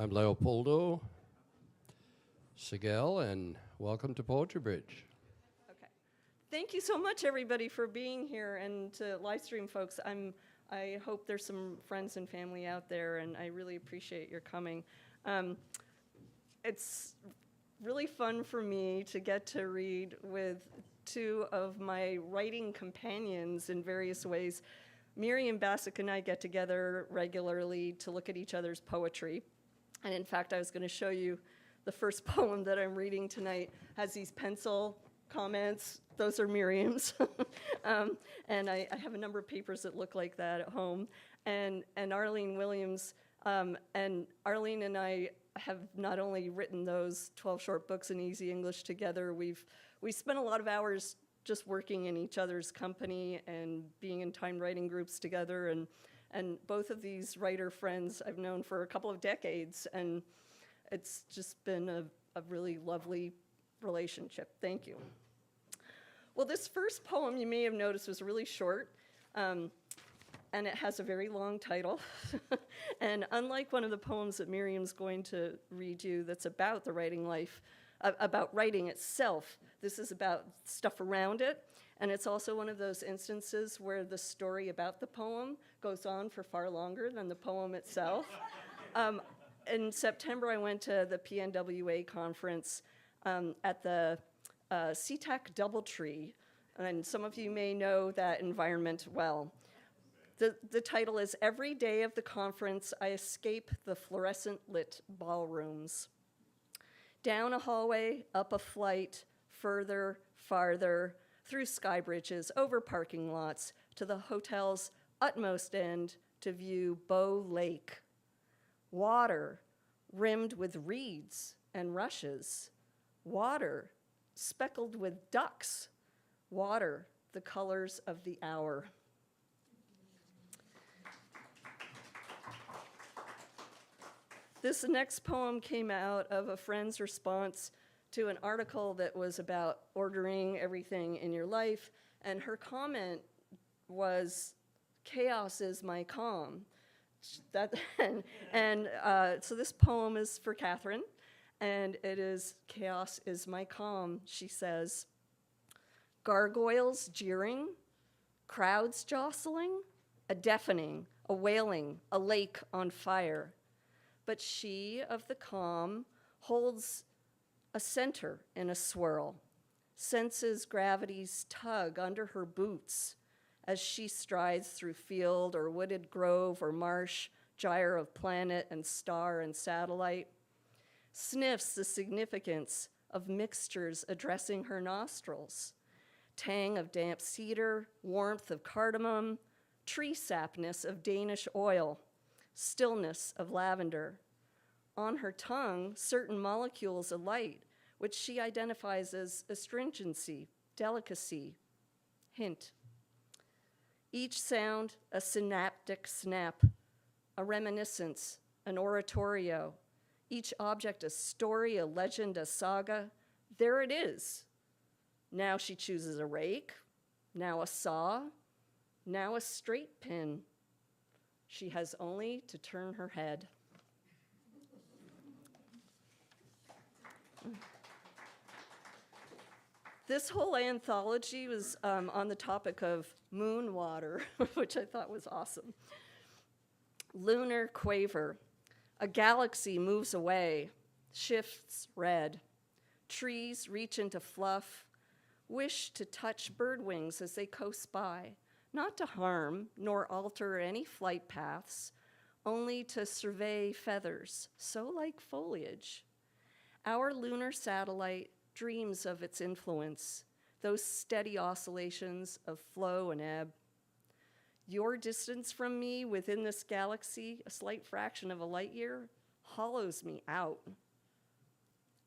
I'm Leopoldo, Seguel, and welcome to Poetry Bridge. Okay. Thank you so much, everybody, for being here, and to live stream folks. I hope there's some friends and family out there, and I really appreciate your coming. It's really fun for me to get to read with two of my writing companions in various ways. Miriam, Bassuk, and I get together regularly to look at each other's poetry. And in fact, I was going to show you the first poem that I'm reading tonight has these pencil comments. Those are Miriam's. And I have a number of papers that look like that at home. And Arlene Williams, and Arlene and I have not only written those 12 short books in easy English together, we spent a lot of hours just working in each other's company and being in timed writing groups together. And both of these writer friends I've known for a couple of decades, and it's just been a really lovely relationship. Thank you. Well, this first poem, you may have noticed, was really short, and it has a very long title. And unlike one of the poems that Miriam's going to read you that's about the writing life, about writing itself, this is about stuff around it. And it's also one of those instances where the story about the poem goes on for far longer than the poem itself. In September, I went to the PNWA conference at the SeaTac Doubletree, and some of you may know that environment well. The title is Every Day of the Conference, I Escape the Fluorescent Lit Ballrooms. Down a hallway, up a flight, further, farther, through sky bridges, over parking lots, to the hotel's utmost end to view Bow Lake. Water rimmed with reeds and rushes. Water speckled with ducks. Water, the colors of the hour. This next poem came out of a friend's response to an article that was about ordering everything in your life, and her comment was, "Chaos is my calm." So this poem is for Catherine, and it is, "Chaos is my calm," she says. Gargoyles jeering, crowds jostling, a deafening, a wailing, a lake on fire. But she of the calm holds a center in a swirl, senses gravity's tug under her boots as she strides through field or wooded grove or marsh, gyre of planet and star and satellite, sniffs the significance of mixtures addressing her nostrils, tang of damp cedar, warmth of cardamom, tree sapness of Danish oil, stillness of lavender. On her tongue, certain molecules alight, which she identifies as astringency, delicacy, hint. Each sound, a synaptic snap, a reminiscence, an oratorio. Each object, a story, a legend, a saga. There it is. Now she chooses a rake, now a saw, now a straight pin. She has only to turn her head. This whole anthology was on the topic of moon water, which I thought was awesome. Lunar quaver. A galaxy moves away, shifts red. Trees reach into fluff, wish to touch bird wings as they coast by, not to harm nor alter any flight paths, only to survey feathers, so like foliage. Our lunar satellite dreams of its influence, those steady oscillations of flow and ebb. Your distance from me within this galaxy, a slight fraction of a light year, hollows me out.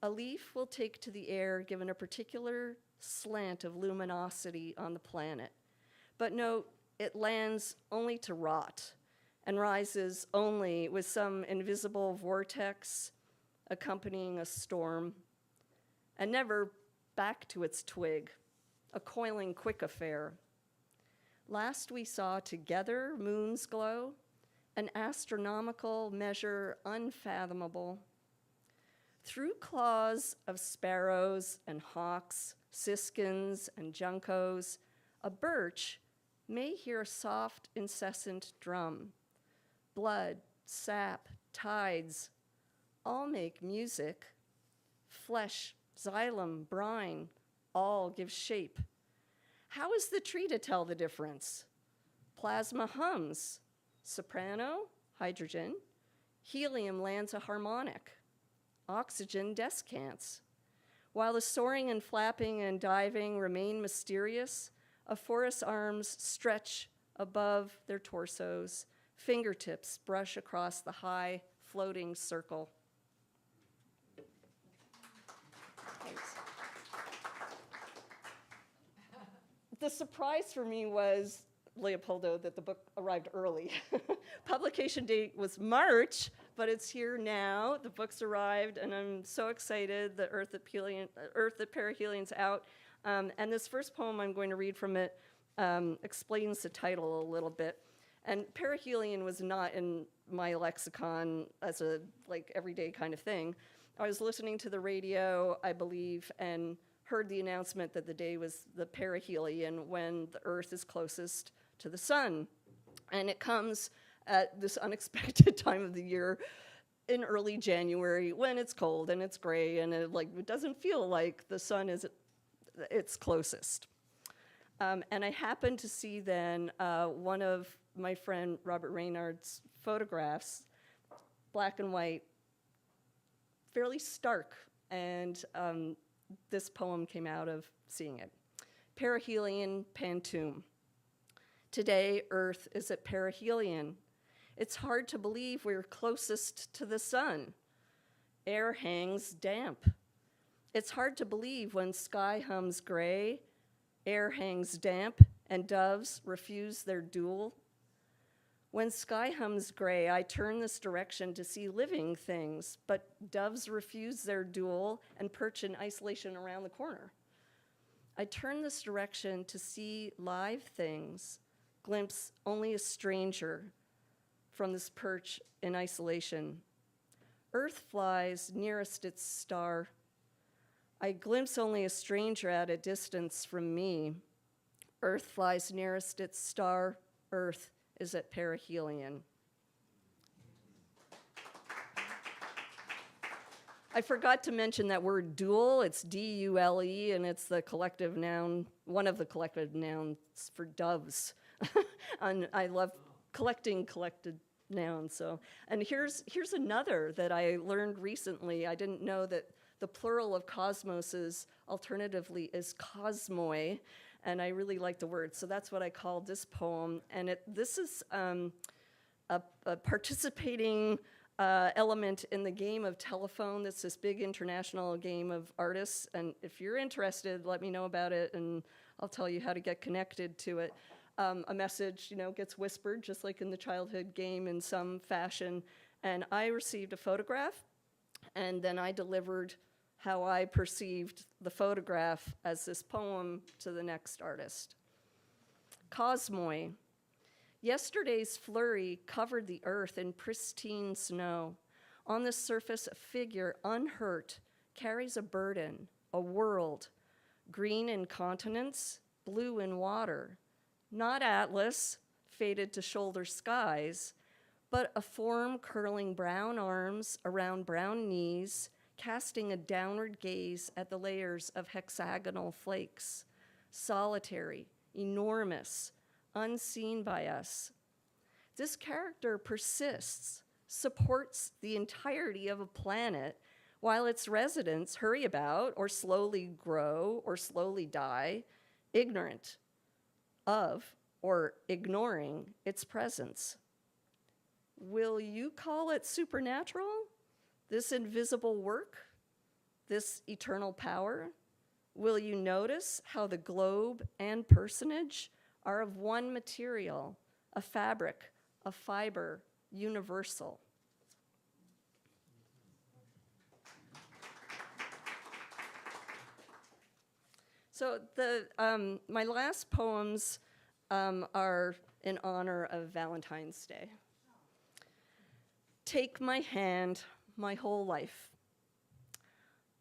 A leaf will take to the air given a particular slant of luminosity on the planet. But note, it lands only to rot and rises only with some invisible vortex accompanying a storm, and never back to its twig, a coiling quick affair. Last we saw together moon's glow, an astronomical measure unfathomable. Through claws of sparrows and hawks, siskins and juncos, a birch may hear a soft, incessant drum. Blood, sap, tides, all make music. Flesh, xylem, brine, all give shape. How is the tree to tell the difference? Plasma hums, soprano, hydrogen, helium lands a harmonic, oxygen descants. While the soaring and flapping and diving remain mysterious, a forest's arms stretch above their torsos, fingertips brush across the high, floating circle. Thanks. The surprise for me was, Leopoldo, that the book arrived early. Publication date was March, but it's here now. The book's arrived, and I'm so excited. The Earth at Perihelion*'s out. And this first poem I'm going to read from it explains the title a little bit. And perihelion was not in my lexicon as a everyday kind of thing. I was listening to the radio, I believe, and heard the announcement that the day was the perihelion, when the Earth is closest to the sun. And it comes at this unexpected time of the year in early January when it's cold and it's gray and it doesn't feel like the sun is at its closest. And I happened to see then one of my friend Robert Reynard's photographs, black and white, fairly stark, and this poem came out of seeing it. Perihelion Pantoum. Today, Earth is at perihelion. It's hard to believe we're closest to the sun. Air hangs damp. It's hard to believe when sky hums gray, air hangs damp, and doves refuse their duel. When sky hums gray, I turn this direction to see living things, but doves refuse their duel and perch in isolation around the corner. I turn this direction to see live things, glimpse only a stranger from this perch in isolation. Earth flies nearest its star. I glimpse only a stranger at a distance from me. Earth flies nearest its star. Earth is at perihelion. I forgot to mention that word duel. It's D-U-L-E, and it's the collective noun, one of the collective nouns for doves. And I love collected nouns. So, and here's another that I learned recently. I didn't know that the plural of cosmoses alternatively is cosmoi, and I really like the word. So that's what I called this poem. And this is a participating element in the game of telephone. That's this big international game of artists. And if you're interested, let me know about it, and I'll tell you how to get connected to it. A message, gets whispered, just like in the childhood game in some fashion. And I received a photograph, and then I delivered how I perceived the photograph as this poem to the next artist. Cosmoi. Yesterday's flurry covered the earth in pristine snow. On the surface, a figure unhurt carries a burden, a world, green in continents, blue in water. Not Atlas, faded to shoulder skies, but a form curling brown arms around brown knees, casting a downward gaze at the layers of hexagonal flakes, solitary, enormous, unseen by us. This character persists, supports the entirety of a planet, while its residents hurry about or slowly grow or slowly die, ignorant of or ignoring its presence. Will you call it supernatural? This invisible work? This eternal power? Will you notice how the globe and personage are of one material, a fabric, a fiber, universal? So my last poems are in honor of Valentine's Day. Take my hand, my whole life.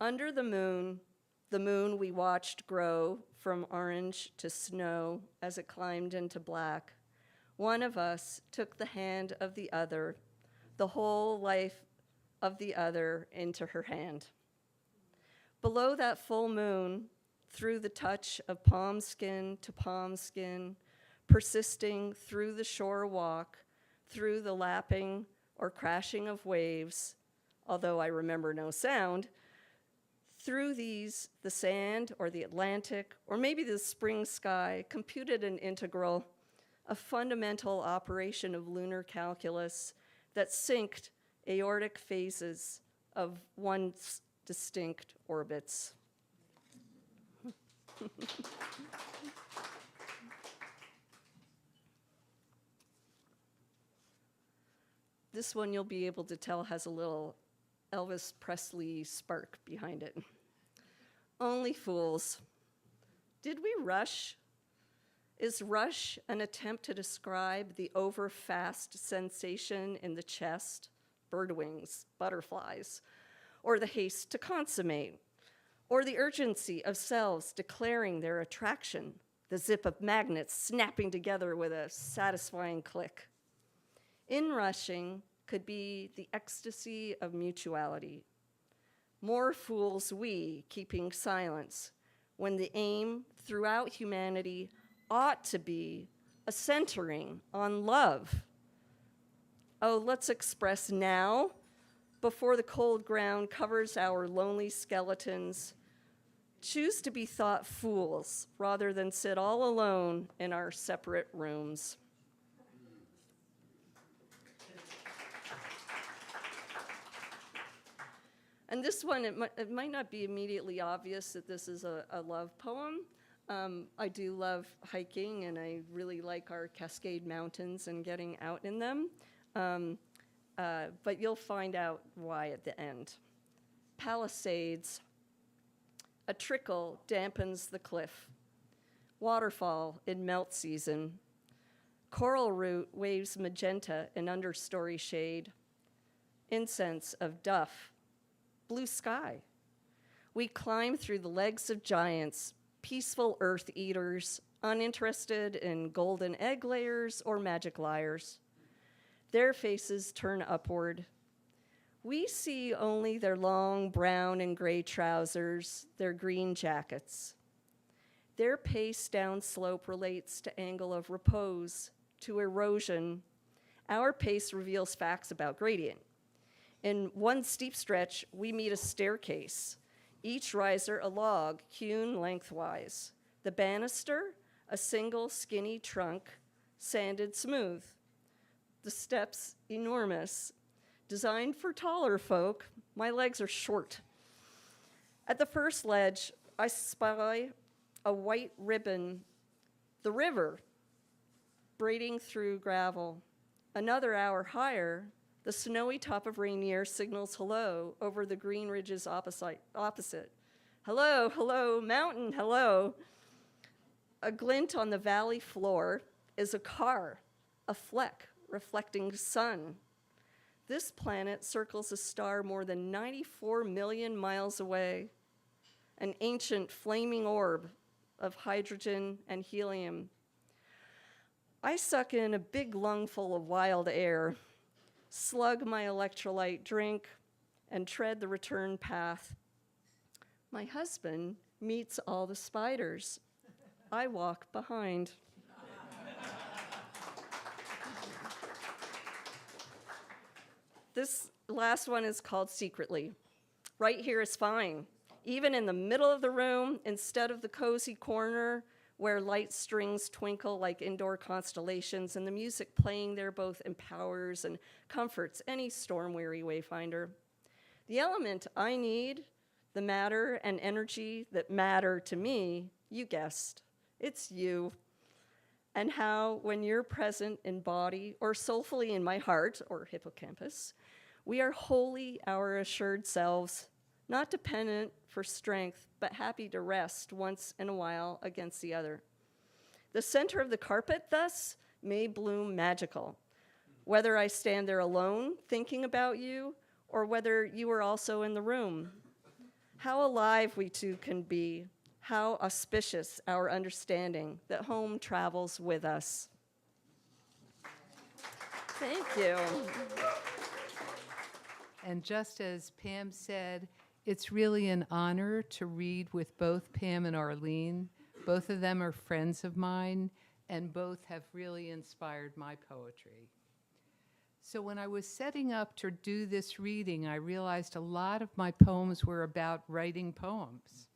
Under the moon we watched grow from orange to snow as it climbed into black. One of us took the hand of the other, the whole life of the other into her hand. Below that full moon, through the touch of palm skin to palm skin, persisting through the shore walk, through the lapping or crashing of waves, although I remember no sound, through these, the sand or the Atlantic, or maybe the spring sky, computed an integral, a fundamental operation of lunar calculus that synced aortic phases of once distinct orbits. This one you'll be able to tell has a little Elvis Presley spark behind it. Only fools. Did we rush? Is rush an attempt to describe the over-fast sensation in the chest, bird wings, butterflies, or the haste to consummate, or the urgency of cells declaring their attraction, the zip of magnets snapping together with a satisfying click? In rushing could be the ecstasy of mutuality. More fools we, keeping silence, when the aim throughout humanity ought to be a centering on love. Oh, let's express now, before the cold ground covers our lonely skeletons. Choose to be thought fools rather than sit all alone in our separate rooms. And this one, it might not be immediately obvious that this is a love poem. I do love hiking, and I really like our Cascade Mountains and getting out in them. But you'll find out why at the end. Palisades. A trickle dampens the cliff. Waterfall in melt season. Coral root waves magenta in understory shade. Incense of duff. Blue sky. We climb through the legs of giants, peaceful earth eaters, uninterested in golden egg layers or magic lyres. Their faces turn upward. We see only their long brown and gray trousers, their green jackets. Their pace down slope relates to angle of repose, to erosion. Our pace reveals facts about gradient. In one steep stretch, we meet a staircase, each riser a log hewn lengthwise. The banister, a single skinny trunk, sanded smooth. The steps enormous. Designed for taller folk, my legs are short. At the first ledge, I spy a white ribbon, the river, braiding through gravel. Another hour higher, the snowy top of Rainier signals hello over the green ridges opposite. Hello, hello, mountain, hello. A glint on the valley floor is a car, a fleck reflecting sun. This planet circles a star more than 94 million miles away, an ancient flaming orb of hydrogen and helium. I suck in a big lungful of wild air, slug my electrolyte drink, and tread the return path. My husband meets all the spiders. I walk behind. This last one is called Secretly. Right here is fine. Even in the middle of the room, instead of the cozy corner where light strings twinkle like indoor constellations and the music playing there both empowers and comforts any storm-weary wayfinder. The element I need, the matter and energy that matter to me, you guessed, it's you. And how, when you're present in body or soulfully in my heart or hippocampus, we are wholly our assured selves, not dependent for strength, but happy to rest once in a while against the other. The center of the carpet, thus, may bloom magical, whether I stand there alone thinking about you, or whether you are also in the room. How alive we two can be, how auspicious our understanding that home travels with us. Thank you. And just as Pam said, it's really an honor to read with both Pam and Arlene. Both of them are friends of mine, and both have really inspired my poetry. So when I was setting up to do this reading, I realized a lot of my poems were about writing poems.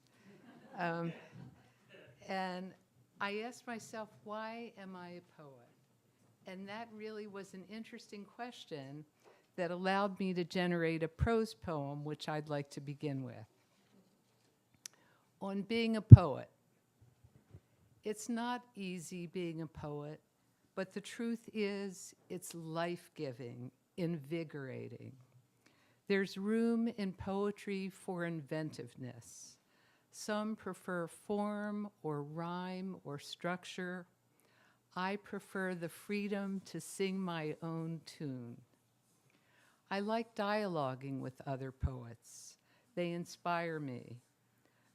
And I asked myself, why am I a poet? And that really was an interesting question that allowed me to generate a prose poem, which I'd like to begin with. On being a poet. It's not easy being a poet, but the truth is it's life-giving, invigorating. There's room in poetry for inventiveness. Some prefer form or rhyme or structure. I prefer the freedom to sing my own tune. I like dialoguing with other poets. They inspire me.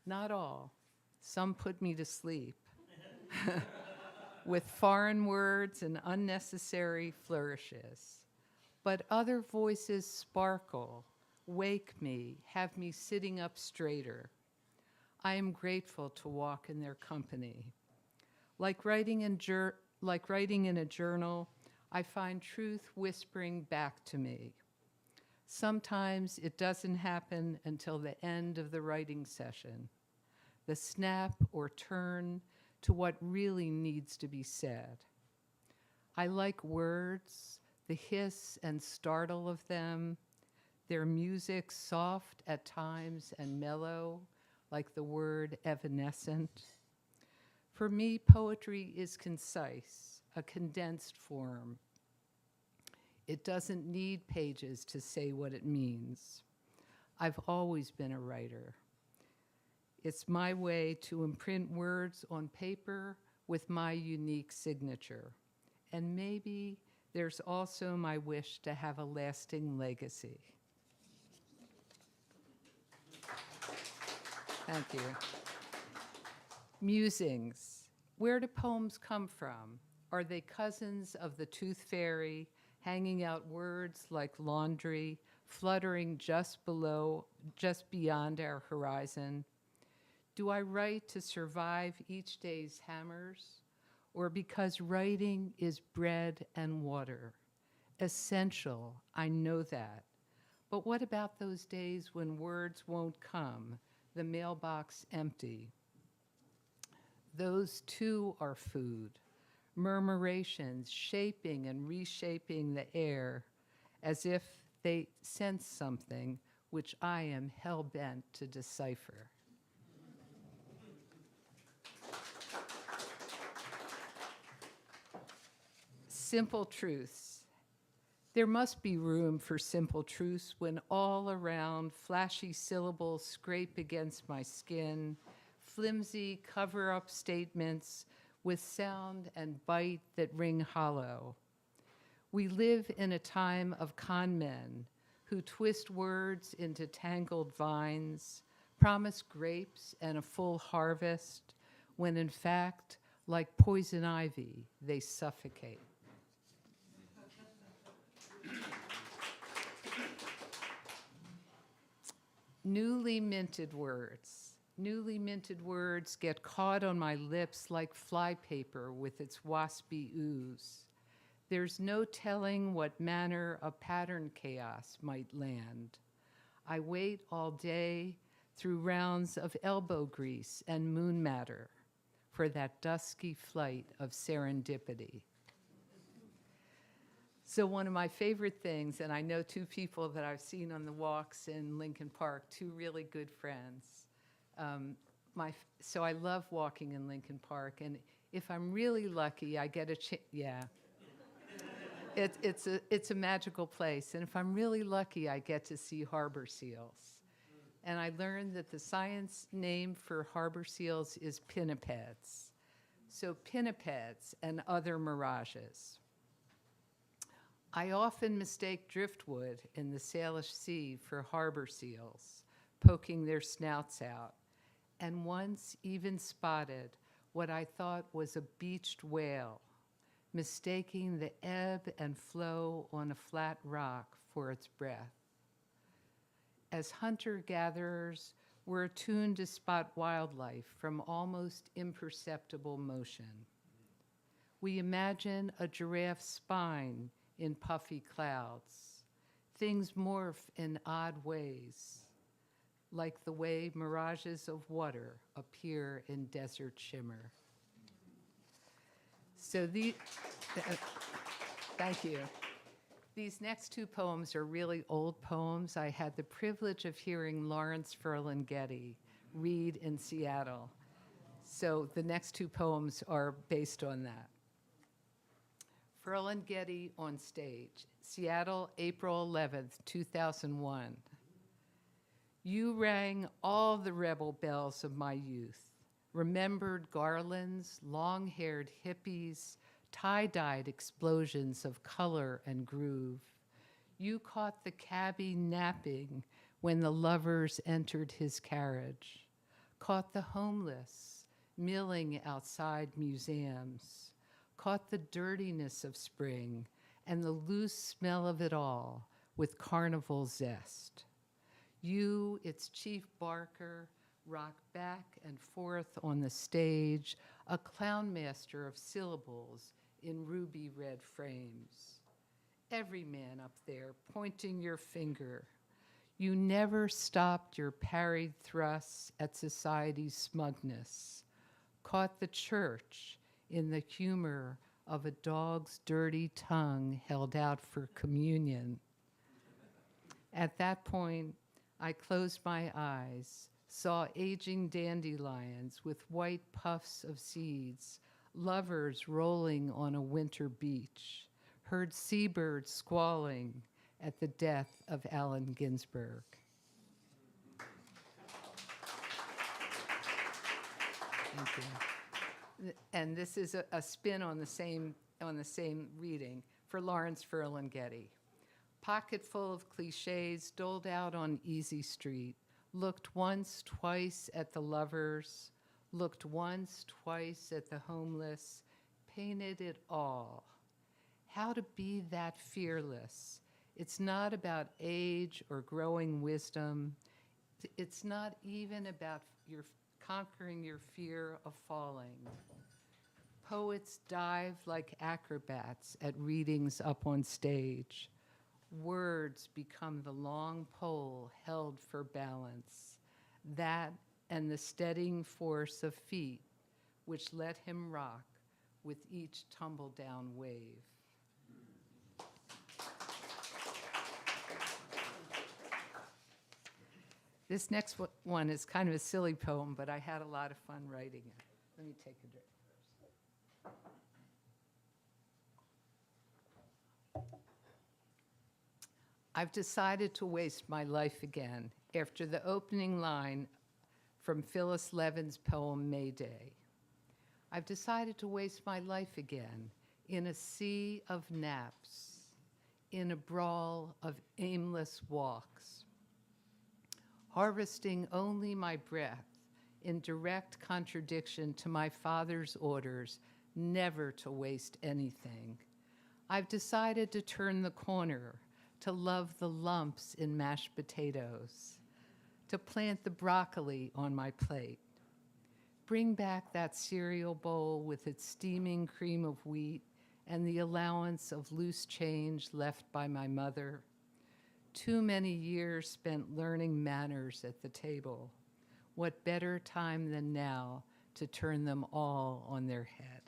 Not all. Some put me to sleep with foreign words and unnecessary flourishes. But other voices sparkle, wake me, have me sitting up straighter. I am grateful to walk in their company. Like writing in a journal, I find truth whispering back to me. Sometimes it doesn't happen until the end of the writing session, the snap or turn to what really needs to be said. I like words, the hiss and startle of them, their music soft at times and mellow, like the word evanescent. For me, poetry is concise, a condensed form. It doesn't need pages to say what it means. I've always been a writer. It's my way to imprint words on paper with my unique signature. And maybe there's also my wish to have a lasting legacy. Thank you. Musings. Where do poems come from? Are they cousins of the tooth fairy, hanging out words like laundry, fluttering just beyond our horizon? Do I write to survive each day's hammers, or because writing is bread and water? Essential, I know that. But what about those days when words won't come, the mailbox empty? Those too are food, murmurations shaping and reshaping the air as if they sense something which I am hell-bent to decipher. Simple truths. There must be room for simple truths when all around flashy syllables scrape against my skin, flimsy cover-up statements with sound and bite that ring hollow. We live in a time of con men who twist words into tangled vines, promise grapes and a full harvest, when in fact, like poison ivy, they suffocate. Newly minted words. Newly minted words get caught on my lips like flypaper with its waspy ooze. There's no telling what manner of pattern chaos might land. I wait all day through rounds of elbow grease and moon matter for that dusky flight of serendipity. So one of my favorite things, and I know two people that I've seen on the walks in Lincoln Park, two really good friends. So I love walking in Lincoln Park, and if I'm really lucky, I get a chance. Yeah. It's a magical place, and if I'm really lucky, I get to see harbor seals. And I learned that the science name for harbor seals is pinnipeds. So pinnipeds and other mirages. I often mistake driftwood in the Salish Sea for harbor seals, poking their snouts out, and once even spotted what I thought was a beached whale, mistaking the ebb and flow on a flat rock for its breath. As hunter-gatherers, we're attuned to spot wildlife from almost imperceptible motion. We imagine a giraffe's spine in puffy clouds. Things morph in odd ways, like the way mirages of water appear in desert shimmer. So thank you. These next two poems are really old poems. I had the privilege of hearing Lawrence Ferlinghetti read in Seattle. So the next two poems are based on that. Ferlinghetti on stage, Seattle, April 11th, 2001. You rang all the rebel bells of my youth, remembered garlands, long-haired hippies, tie-dyed explosions of color and groove. You caught the cabbie napping when the lovers entered his carriage, caught the homeless milling outside museums, caught the dirtiness of spring and the loose smell of it all with carnival zest. You, its chief barker, rocked back and forth on the stage, a clown master of syllables in ruby red frames. Every man up there pointing your finger. You never stopped your parried thrusts at society's smugness. Caught the church in the humor of a dog's dirty tongue held out for communion. At that point, I closed my eyes, saw aging dandelions with white puffs of seeds, lovers rolling on a winter beach, heard seabirds squalling at the death of Allen Ginsberg. Thank you. And this is a spin on the same reading for Lawrence Ferlinghetti. Pocket full of cliches doled out on Easy Street, looked once, twice at the lovers, looked once, twice at the homeless, painted it all. How to be that fearless. It's not about age or growing wisdom. It's not even about your conquering your fear of falling. Poets dive like acrobats at readings up on stage. Words become the long pole held for balance. That and the steadying force of feet, which let him rock with each tumble-down wave. This next one is kind of a silly poem, but I had a lot of fun writing it. Let me take a drink first. I've decided to waste my life again after the opening line from Phyllis Levin's poem, Mayday. I've decided to waste my life again in a sea of naps, in a brawl of aimless walks, harvesting only my breath in direct contradiction to my father's orders never to waste anything. I've decided to turn the corner, to love the lumps in mashed potatoes, to plant the broccoli on my plate. Bring back that cereal bowl with its steaming cream of wheat and the allowance of loose change left by my mother. Too many years spent learning manners at the table. What better time than now to turn them all on their head?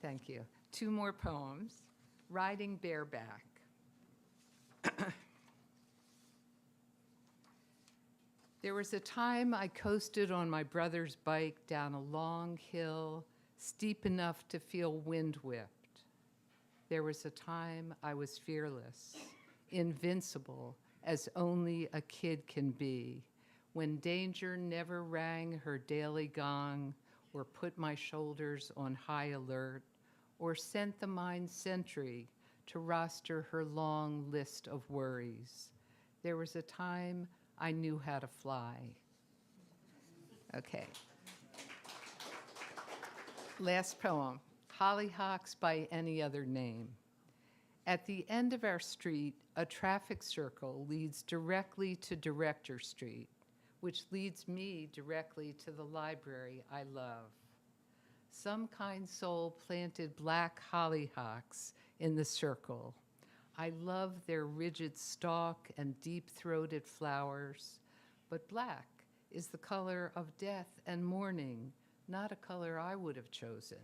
Thank you. Two more poems. Riding Bareback. There was a time I coasted on my brother's bike down a long hill, steep enough to feel wind whipped. There was a time I was fearless, invincible, as only a kid can be, when danger never rang her daily gong, or put my shoulders on high alert, or sent the mind sentry to roster her long list of worries. There was a time I knew how to fly. Okay. Last poem, Hollyhocks by Any Other Name. At the end of our street, a traffic circle leads directly to Director Street, which leads me directly to the library I love. Some kind soul planted black hollyhocks in the circle. I love their rigid stalk and deep-throated flowers, but black is the color of death and mourning, not a color I would have chosen.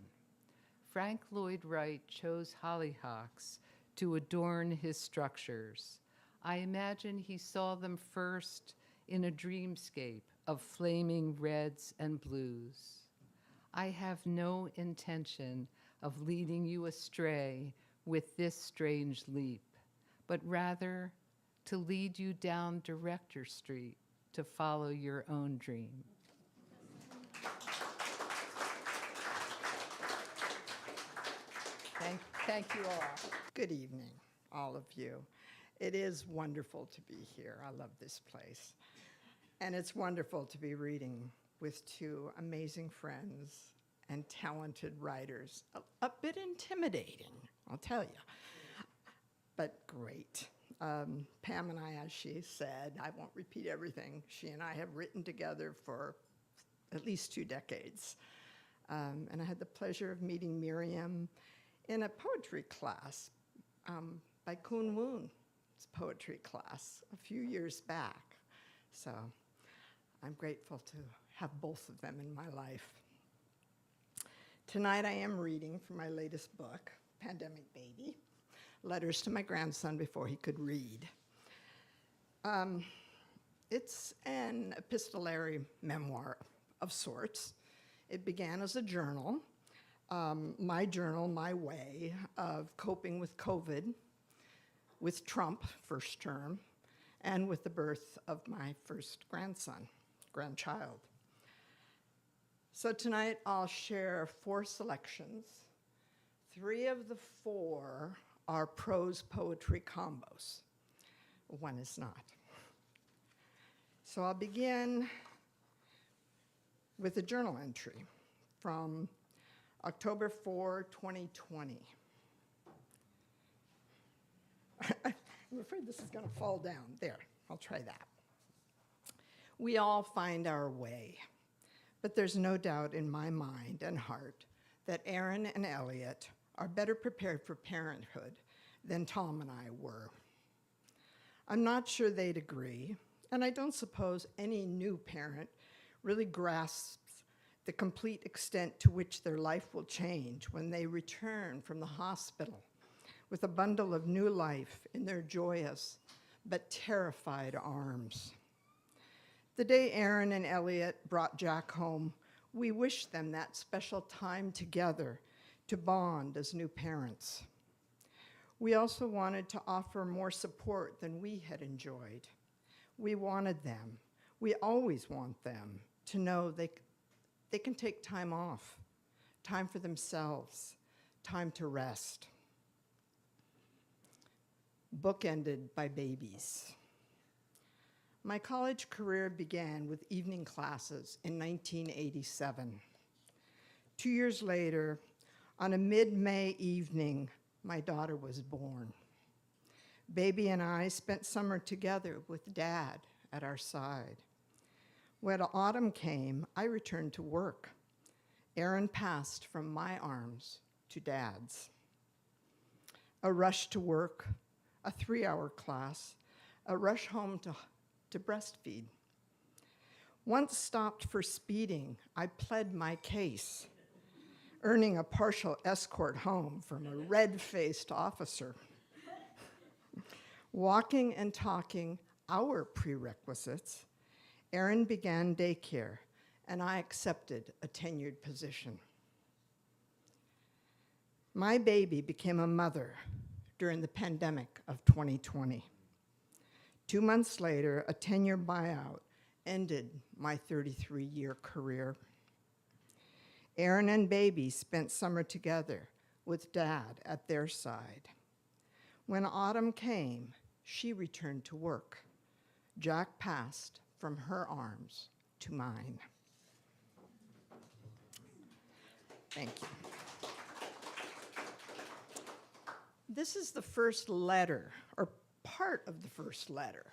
Frank Lloyd Wright chose hollyhocks to adorn his structures. I imagine he saw them first in a dreamscape of flaming reds and blues. I have no intention of leading you astray with this strange leap, but rather to lead you down Director Street to follow your own dream. Thank you all. Good evening, all of you. It is wonderful to be here. I love this place. And it's wonderful to be reading with two amazing friends and talented writers. A bit intimidating, I'll tell you, but great. Pam and I, as she said, I won't repeat everything, she and I have written together for at least 2 decades. And I had the pleasure of meeting Miriam in a poetry class by Kun Woon's poetry class a few years back. So I'm grateful to have both of them in my life. Tonight I am reading from my latest book, Pandemic Baby, Letters to My Grandson Before He Could Read. It's an epistolary memoir of sorts. It began as a journal, my way of coping with COVID, with Trump, first term, and with the birth of my first grandchild. So tonight I'll share 4 selections. 3 of the 4 are prose poetry combos. 1 is not. So I'll begin with a journal entry from October 4, 2020. I'm afraid this is going to fall down. There, I'll try that. We all find our way, but there's no doubt in my mind and heart that Aaron and Elliot are better prepared for parenthood than Tom and I were. I'm not sure they'd agree, and I don't suppose any new parent really grasps the complete extent to which their life will change when they return from the hospital with a bundle of new life in their joyous but terrified arms. The day Aaron and Elliot brought Jack home, we wished them that special time together to bond as new parents. We also wanted to offer more support than we had enjoyed. We wanted them, we always want them, to know they can take time off, time for themselves, time to rest. Bookended by babies. My college career began with evening classes in 1987. 2 years later, on a mid-May evening, my daughter was born. Baby and I spent summer together with Dad at our side. When autumn came, I returned to work. Aaron passed from my arms to Dad's. A rush to work, a 3-hour class, a rush home to breastfeed. Once stopped for speeding, I pled my case, earning a partial escort home from a red-faced officer. Walking and talking our prerequisites, Aaron began daycare, and I accepted a tenured position. My baby became a mother during the pandemic of 2020. 2 months later, a 10-year buyout ended my 33-year career. Aaron and baby spent summer together with Dad at their side. When autumn came, she returned to work. Jack passed from her arms to mine. Thank you. This is the first letter, or part of the first letter,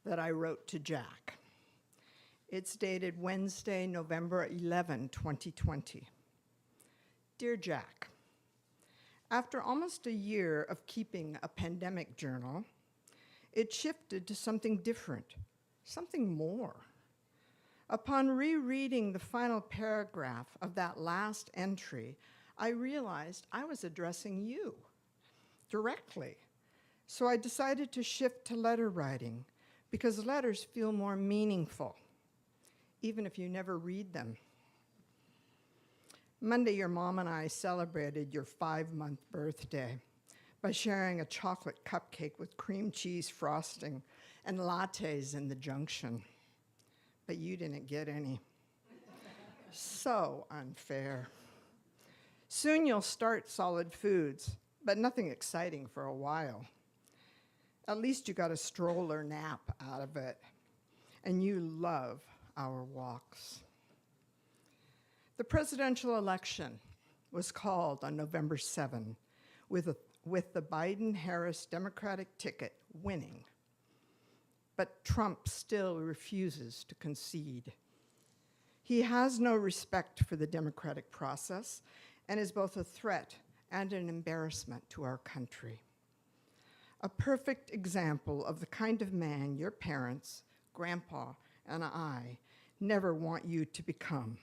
that I wrote to Jack. It's dated Wednesday, November 11, 2020. Dear Jack, after almost a year of keeping a pandemic journal, it shifted to something different, something more. Upon rereading the final paragraph of that last entry, I realized I was addressing you directly. So I decided to shift to letter writing because letters feel more meaningful, even if you never read them. Monday, your mom and I celebrated your 5-month birthday by sharing a chocolate cupcake with cream cheese frosting and lattes in the junction. But you didn't get any. So unfair. Soon you'll start solid foods, but nothing exciting for a while. At least you got a stroller nap out of it, and you love our walks. The presidential election was called on November 7, with the Biden-Harris Democratic ticket winning. But Trump still refuses to concede. He has no respect for the democratic process and is both a threat and an embarrassment to our country. A perfect example of the kind of man your parents, Grandpa, and I never want you to become.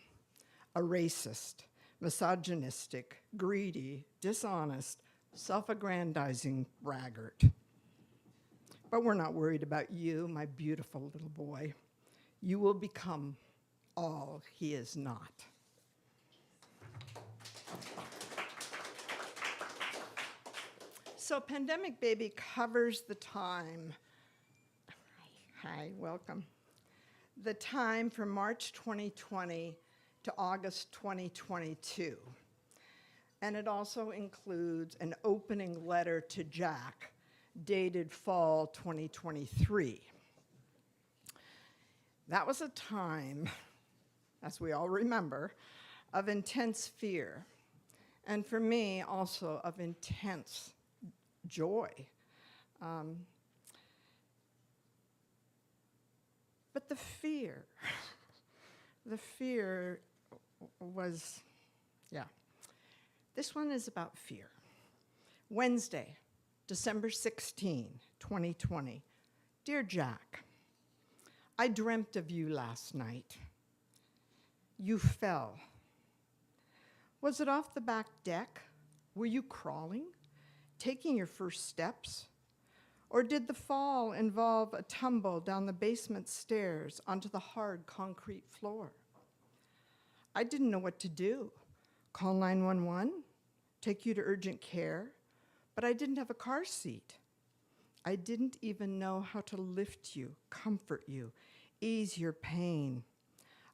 A racist, misogynistic, greedy, dishonest, self-aggrandizing braggart. But we're not worried about you, my beautiful little boy. You will become all he is not. So Pandemic Baby covers the time. Hi, welcome. The time from March 2020 to August 2022. And it also includes an opening letter to Jack, dated fall 2023. That was a time, as we all remember, of intense fear, and for me also of intense joy. But the fear was, yeah. This one is about fear. Wednesday, December 16, 2020. Dear Jack, I dreamt of you last night. You fell. Was it off the back deck? Were you crawling, taking your first steps? Or did the fall involve a tumble down the basement stairs onto the hard concrete floor? I didn't know what to do. Call 911? Take you to urgent care? But I didn't have a car seat. I didn't even know how to lift you, comfort you, ease your pain.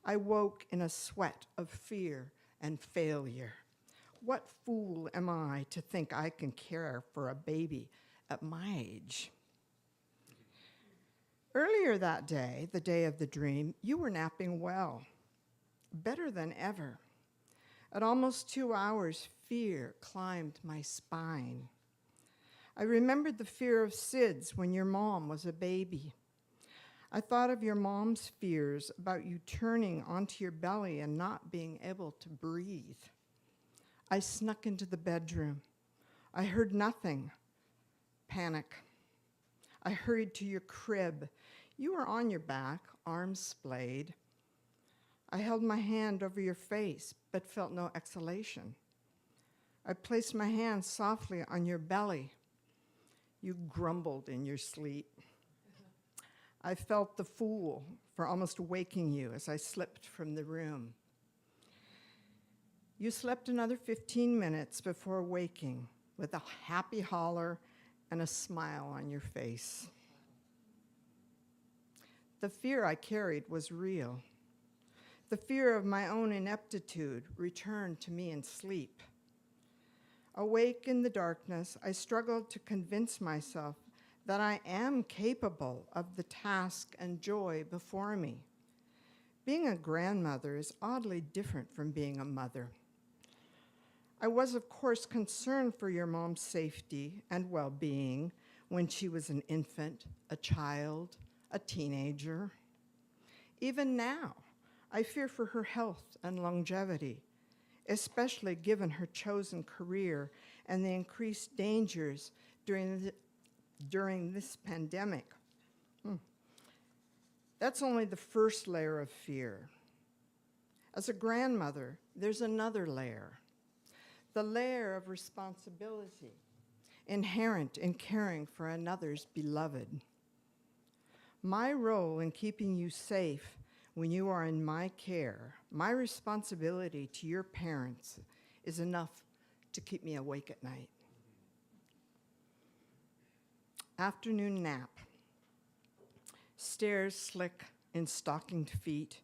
I woke in a sweat of fear and failure. What fool am I to think I can care for a baby at my age? Earlier that day, the day of the dream, you were napping well, better than ever. At almost 2 hours, fear climbed my spine. I remembered the fear of SIDS when your mom was a baby. I thought of your mom's fears about you turning onto your belly and not being able to breathe. I snuck into the bedroom. I heard nothing. Panic. I hurried to your crib. You were on your back, arms splayed. I held my hand over your face, but felt no exhalation. I placed my hand softly on your belly. You grumbled in your sleep. I felt the fool for almost waking you as I slipped from the room. You slept another 15 minutes before waking with a happy holler and a smile on your face. The fear I carried was real. The fear of my own ineptitude returned to me in sleep. Awake in the darkness, I struggled to convince myself that I am capable of the task and joy before me. Being a grandmother is oddly different from being a mother. I was, of course, concerned for your mom's safety and well-being when she was an infant, a child, a teenager. Even now, I fear for her health and longevity, especially given her chosen career and the increased dangers during this pandemic. That's only the first layer of fear. As a grandmother, there's another layer, the layer of responsibility inherent in caring for another's beloved. My role in keeping you safe when you are in my care, my responsibility to your parents is enough to keep me awake at night. Afternoon nap. Stairs slick in stockinged feet,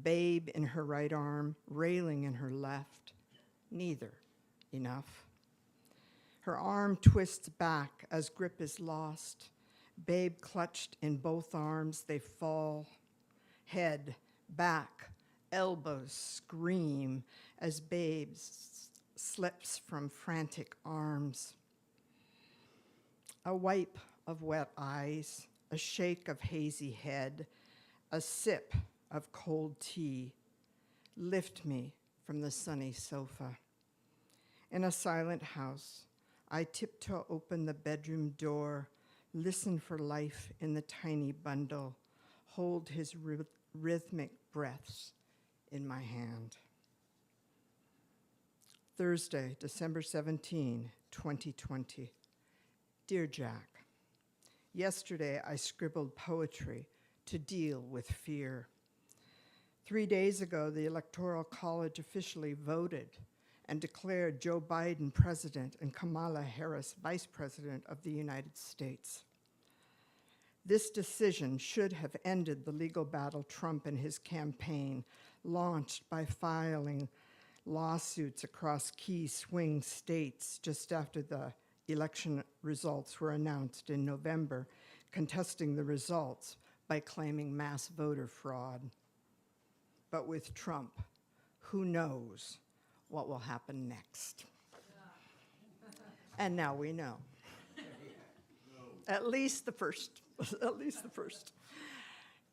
babe in her right arm, railing in her left. Neither enough. Her arm twists back as grip is lost. Babe clutched in both arms, they fall. Head, back, elbows scream as babe slips from frantic arms. A wipe of wet eyes, a shake of hazy head, a sip of cold tea lift me from the sunny sofa. In a silent house, I tiptoe open the bedroom door, listen for life in the tiny bundle, hold his rhythmic breaths in my hand. Thursday, December 17, 2020. Dear Jack, yesterday I scribbled poetry to deal with fear. 3 days ago, the Electoral College officially voted and declared Joe Biden president and Kamala Harris vice president of the United States. This decision should have ended the legal battle Trump and his campaign launched by filing lawsuits across key swing states just after the election results were announced in November, contesting the results by claiming mass voter fraud. But with Trump, who knows what will happen next? And now we know. At least the first.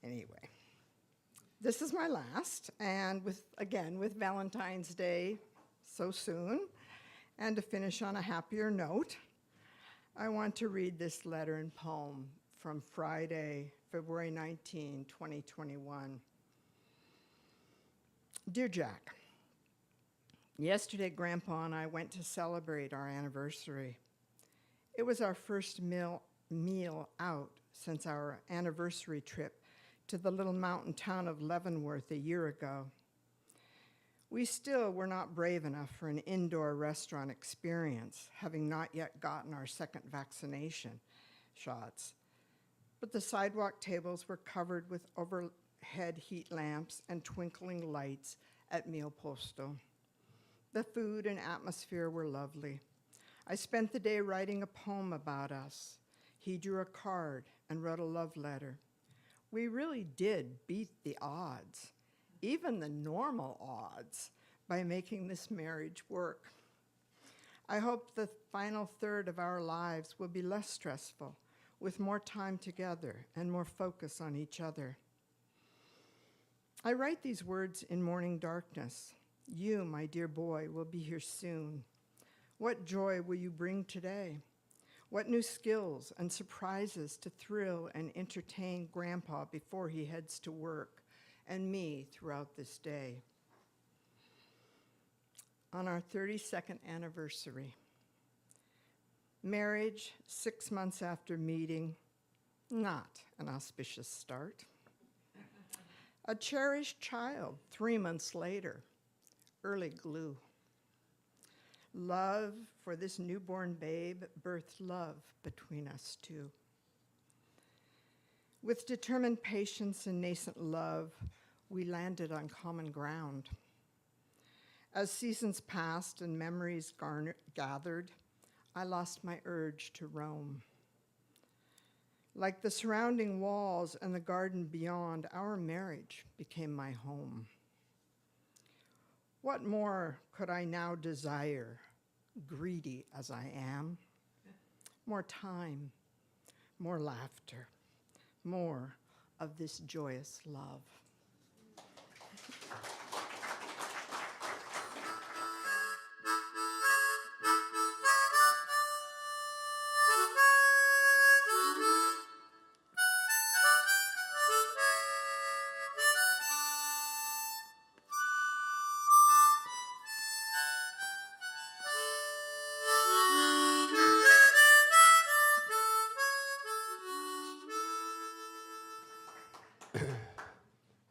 Anyway, this is my last, and with Valentine's Day so soon, and to finish on a happier note, I want to read this letter and poem from Friday, February 19, 2021. Dear Jack, yesterday Grandpa and I went to celebrate our anniversary. It was our first meal out since our anniversary trip to the little mountain town of Leavenworth a year ago. We still were not brave enough for an indoor restaurant experience, having not yet gotten our second vaccination shots. But the sidewalk tables were covered with overhead heat lamps and twinkling lights at Mio Posto. The food and atmosphere were lovely. I spent the day writing a poem about us. He drew a card and wrote a love letter. We really did beat the odds, even the normal odds, by making this marriage work. I hope the final third of our lives will be less stressful, with more time together and more focus on each other. I write these words in morning darkness. You, my dear boy, will be here soon. What joy will you bring today? What new skills and surprises to thrill and entertain Grandpa before he heads to work, and me throughout this day. On our 32nd anniversary, marriage 6 months after meeting, not an auspicious start. A cherished child 3 months later, early glue. Love for this newborn babe birthed love between us two. With determined patience and nascent love, we landed on common ground. As seasons passed and memories gathered, I lost my urge to roam. Like the surrounding walls and the garden beyond, our marriage became my home. What more could I now desire, greedy as I am? More time, more laughter, more of this joyous love.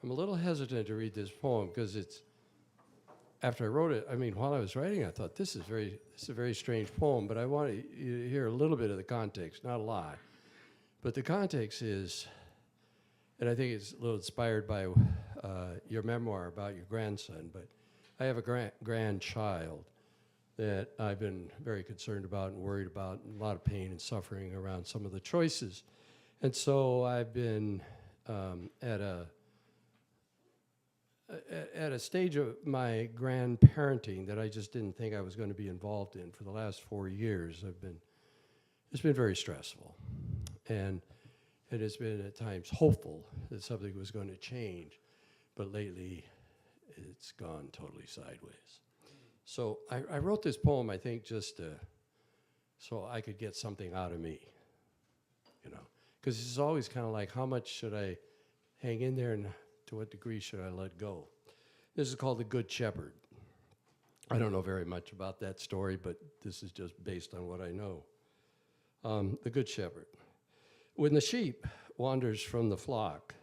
I'm a little hesitant to read this poem because it's, after I wrote it, I mean, while I was writing, I thought this is a very strange poem, but I want you to hear a little bit of the context, not a lot. But the context is, and I think it's a little inspired by your memoir about your grandson, but I have a grandchild that I've been very concerned about and worried about, and a lot of pain and suffering around some of the choices. And so I've been at a stage of my grandparenting that I just didn't think I was going to be involved in for the last 4 years. It's been very stressful, and it has been at times hopeful that something was going to change, but lately it's gone totally sideways. So I wrote this poem, I think, just so I could get something out of me, you know, because it's always kind of like, how much should I hang in there and to what degree should I let go? This is called The Good Shepherd. I don't know very much about that story, but this is just based on what I know. The Good Shepherd. When the sheep wanders from the flock,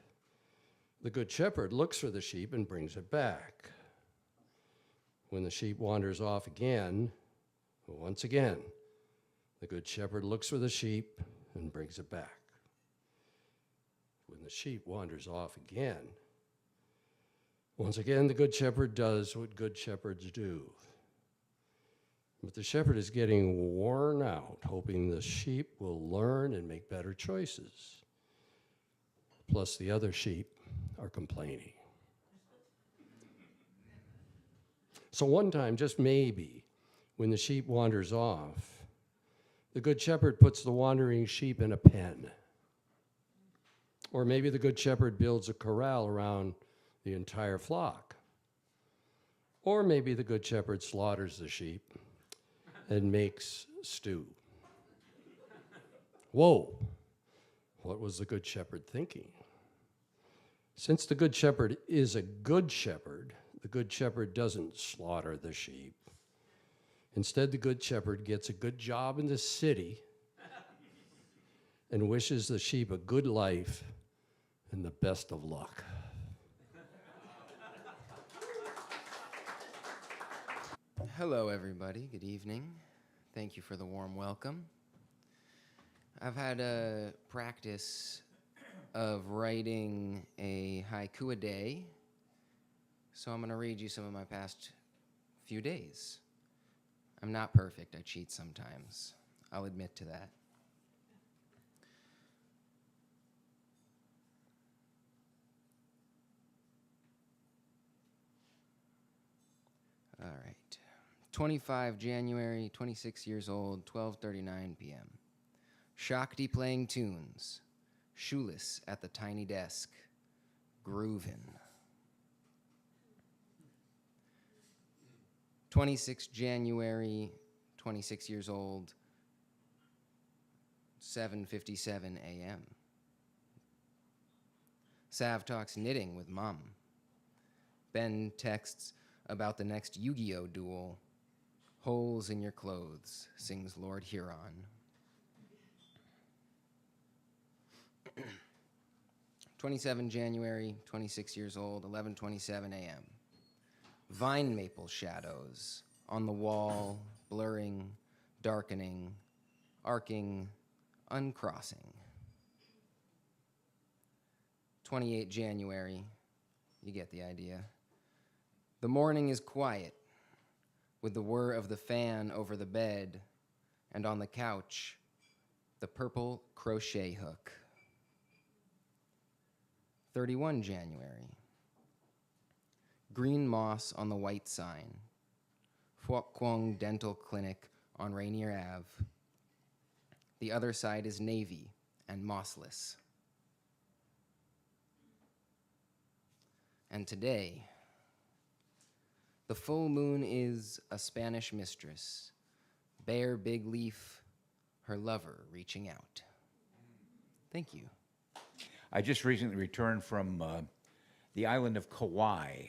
the Good Shepherd looks for the sheep and brings it back. When the sheep wanders off again, once again, the Good Shepherd looks for the sheep and brings it back. When the sheep wanders off again, once again, the Good Shepherd does what good shepherds do. But the shepherd is getting worn out, hoping the sheep will learn and make better choices. Plus, the other sheep are complaining. So one time, just maybe, when the sheep wanders off, the Good Shepherd puts the wandering sheep in a pen. Or maybe the Good Shepherd builds a corral around the entire flock. Or maybe the Good Shepherd slaughters the sheep and makes stew. Whoa, what was the Good Shepherd thinking? Since the Good Shepherd is a good shepherd, the Good Shepherd doesn't slaughter the sheep. Instead, the Good Shepherd gets a good job in the city and wishes the sheep a good life and the best of luck. Hello, everybody. Good evening. Thank you for the warm welcome. I've had a practice of writing a haiku a day, so I'm going to read you some of my past few days. I'm not perfect. I cheat sometimes. I'll admit to that. All right. 25 January, 26 years old, 12:39 p.m. Shakti playing tunes, shoeless at the tiny desk, groovin'. 26 January, 26 years old, 7:57 a.m. Sav talks knitting with Mom. Ben texts about the next Yu-Gi-Oh duel. Holes in your clothes, sings Lord Huron. 27 January, 26 years old, 11:27 a.m. Vine maple shadows on the wall, blurring, darkening, arcing, uncrossing. 28 January, You get the idea. The morning is quiet, with the whir of the fan over the bed, and on the couch, the purple crochet hook. 31 January. Green moss on the white sign. Phuoc Quang Dental Clinic on Rainier Ave. The other side is navy and mossless. And today, the full moon is a Spanish mistress, bare big leaf, her lover reaching out. Thank you. I just recently returned from the island of Kauai.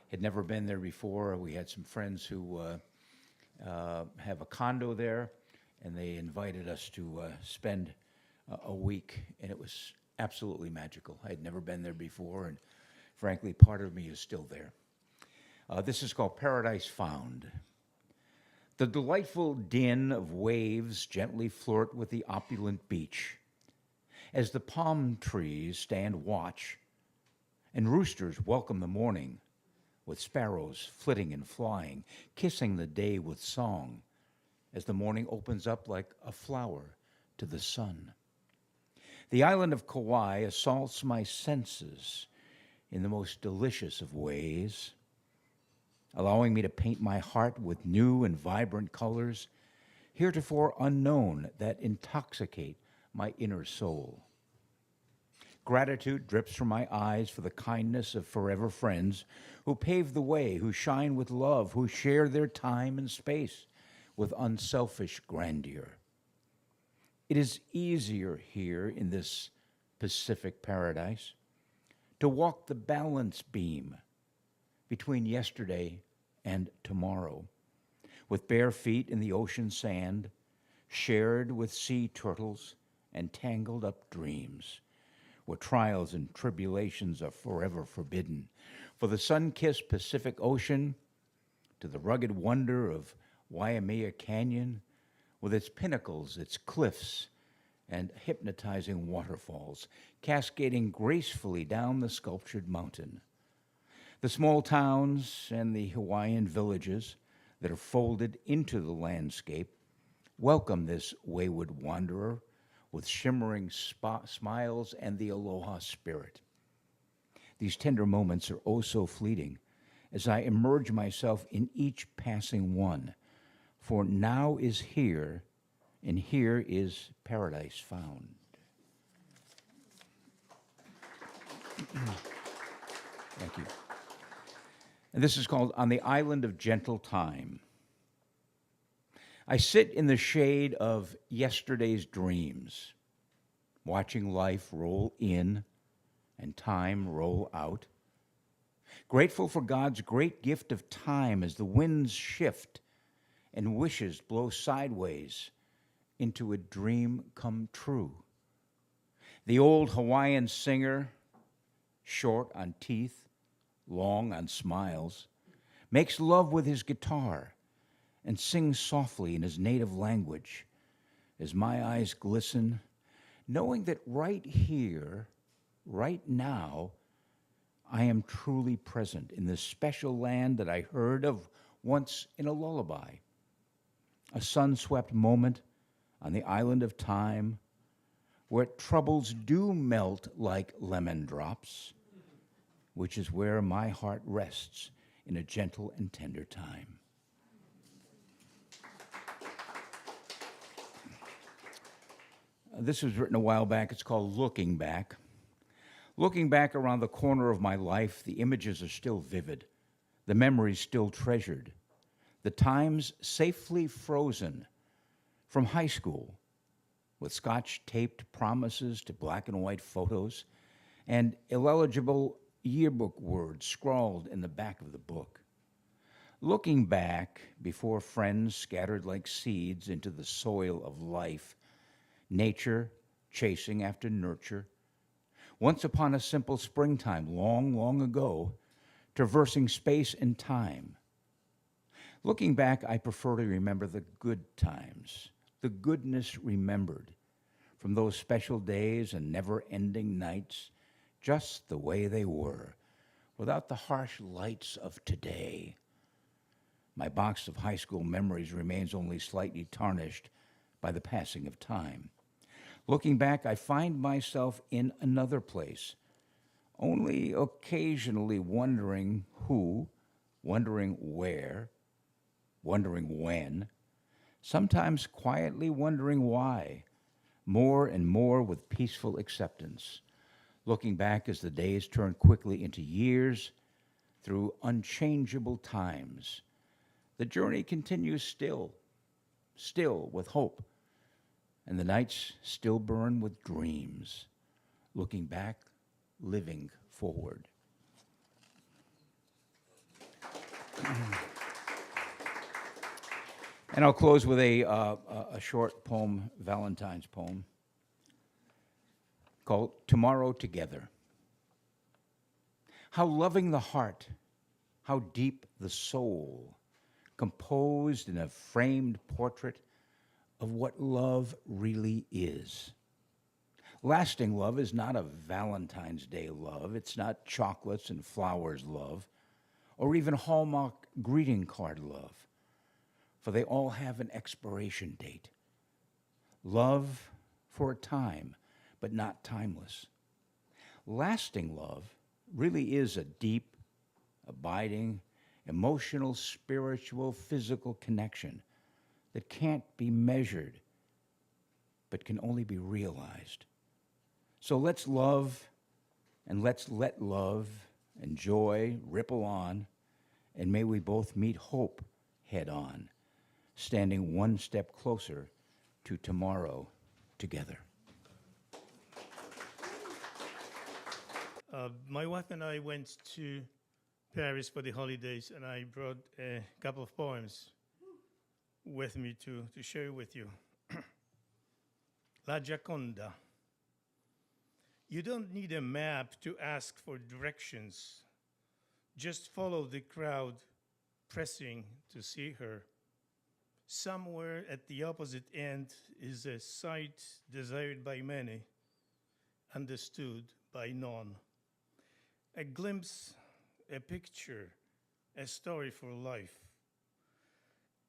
Had never been there before. We had some friends who have a condo there, and they invited us to spend a week, and it was absolutely magical. I had never been there before, and frankly, part of me is still there. This is called Paradise Found. The delightful din of waves gently flirt with the opulent beach as the palm trees stand watch and roosters welcome the morning with sparrows flitting and flying, kissing the day with song as the morning opens up like a flower to the sun. The island of Kauai assaults my senses in the most delicious of ways, allowing me to paint my heart with new and vibrant colors, heretofore unknown, that intoxicate my inner soul. Gratitude drips from my eyes for the kindness of forever friends who pave the way, who shine with love, who share their time and space with unselfish grandeur. It is easier here in this Pacific paradise to walk the balance beam between yesterday and tomorrow, with bare feet in the ocean sand, shared with sea turtles and tangled up dreams, where trials and tribulations are forever forbidden. For the sun-kissed Pacific Ocean, to the rugged wonder of Waimea Canyon, with its pinnacles, its cliffs, and hypnotizing waterfalls, cascading gracefully down the sculptured mountain. The small towns and the Hawaiian villages that are folded into the landscape welcome this wayward wanderer with shimmering smiles and the aloha spirit. These tender moments are oh so fleeting as I immerse myself in each passing one, for now is here, and here is paradise found. Thank you. And this is called On the Island of Gentle Time. I sit in the shade of yesterday's dreams, watching life roll in and time roll out. Grateful for God's great gift of time as the winds shift and wishes blow sideways into a dream come true. The old Hawaiian singer, short on teeth, long on smiles, makes love with his guitar and sings softly in his native language as my eyes glisten, knowing that right here, right now, I am truly present in this special land that I heard of once in a lullaby. A sun-swept moment on the island of time where troubles do melt like lemon drops, which is where my heart rests in a gentle and tender time. This was written a while back. It's called Looking Back. Looking back around the corner of my life, the images are still vivid, the memories still treasured, the times safely frozen from high school, with scotch-taped promises to black and white photos and illegible yearbook words scrawled in the back of the book. Looking back before friends scattered like seeds into the soil of life, nature chasing after nurture, once upon a simple springtime long, long ago, traversing space and time. Looking back, I prefer to remember the good times, the goodness remembered from those special days and never-ending nights, just the way they were, without the harsh lights of today. My box of high school memories remains only slightly tarnished by the passing of time. Looking back, I find myself in another place, only occasionally wondering who, wondering where, wondering when, sometimes quietly wondering why, more and more with peaceful acceptance, looking back as the days turn quickly into years through unchangeable times. The journey continues still with hope, and the nights still burn with dreams, looking back, living forward. And I'll close with a short poem, Valentine's poem, called Tomorrow Together. How loving the heart, how deep the soul, composed in a framed portrait of what love really is. Lasting love is not a Valentine's Day love. It's not chocolates and flowers love, or even Hallmark greeting card love, for they all have an expiration date. Love for a time, but not timeless. Lasting love really is a deep, abiding, emotional, spiritual, physical connection that can't be measured, but can only be realized. So let's love, and let's let love and joy ripple on, and may we both meet hope head on, standing one step closer to tomorrow together. My wife and I went to Paris for the holidays, and I brought a couple of poems with me to share with you. La Gioconda. You don't need a map to ask for directions. Just follow the crowd pressing to see her. Somewhere at the opposite end is a sight desired by many, understood by none. A glimpse, a picture, a story for life.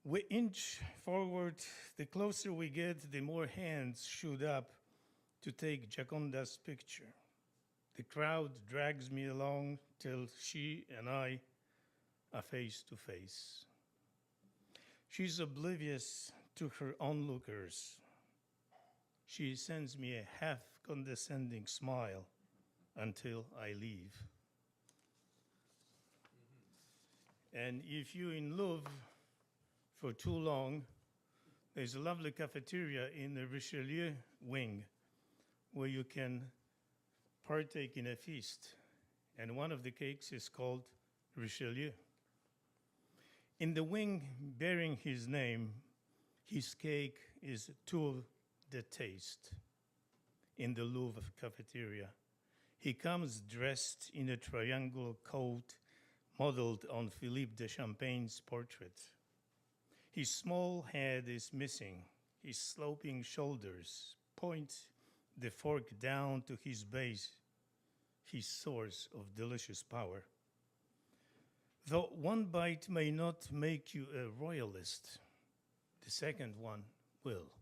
We inch forward, the closer we get, the more hands shoot up to take Gioconda's picture. The crowd drags me along till she and I are face to face. She's oblivious to her onlookers. She sends me a half-condescending smile until I leave. And if you're in Louvre for too long, there's a lovely cafeteria in the Richelieu wing where you can partake in a feast. And one of the cakes is called Richelieu. In the wing bearing his name, his cake is tour de taste in the Louvre cafeteria. He comes dressed in a triangular coat modeled on Philippe de Champagne's portrait. His small head is missing. His sloping shoulders point the fork down to his base, his source of delicious power. Though one bite may not make you a royalist, the second one will.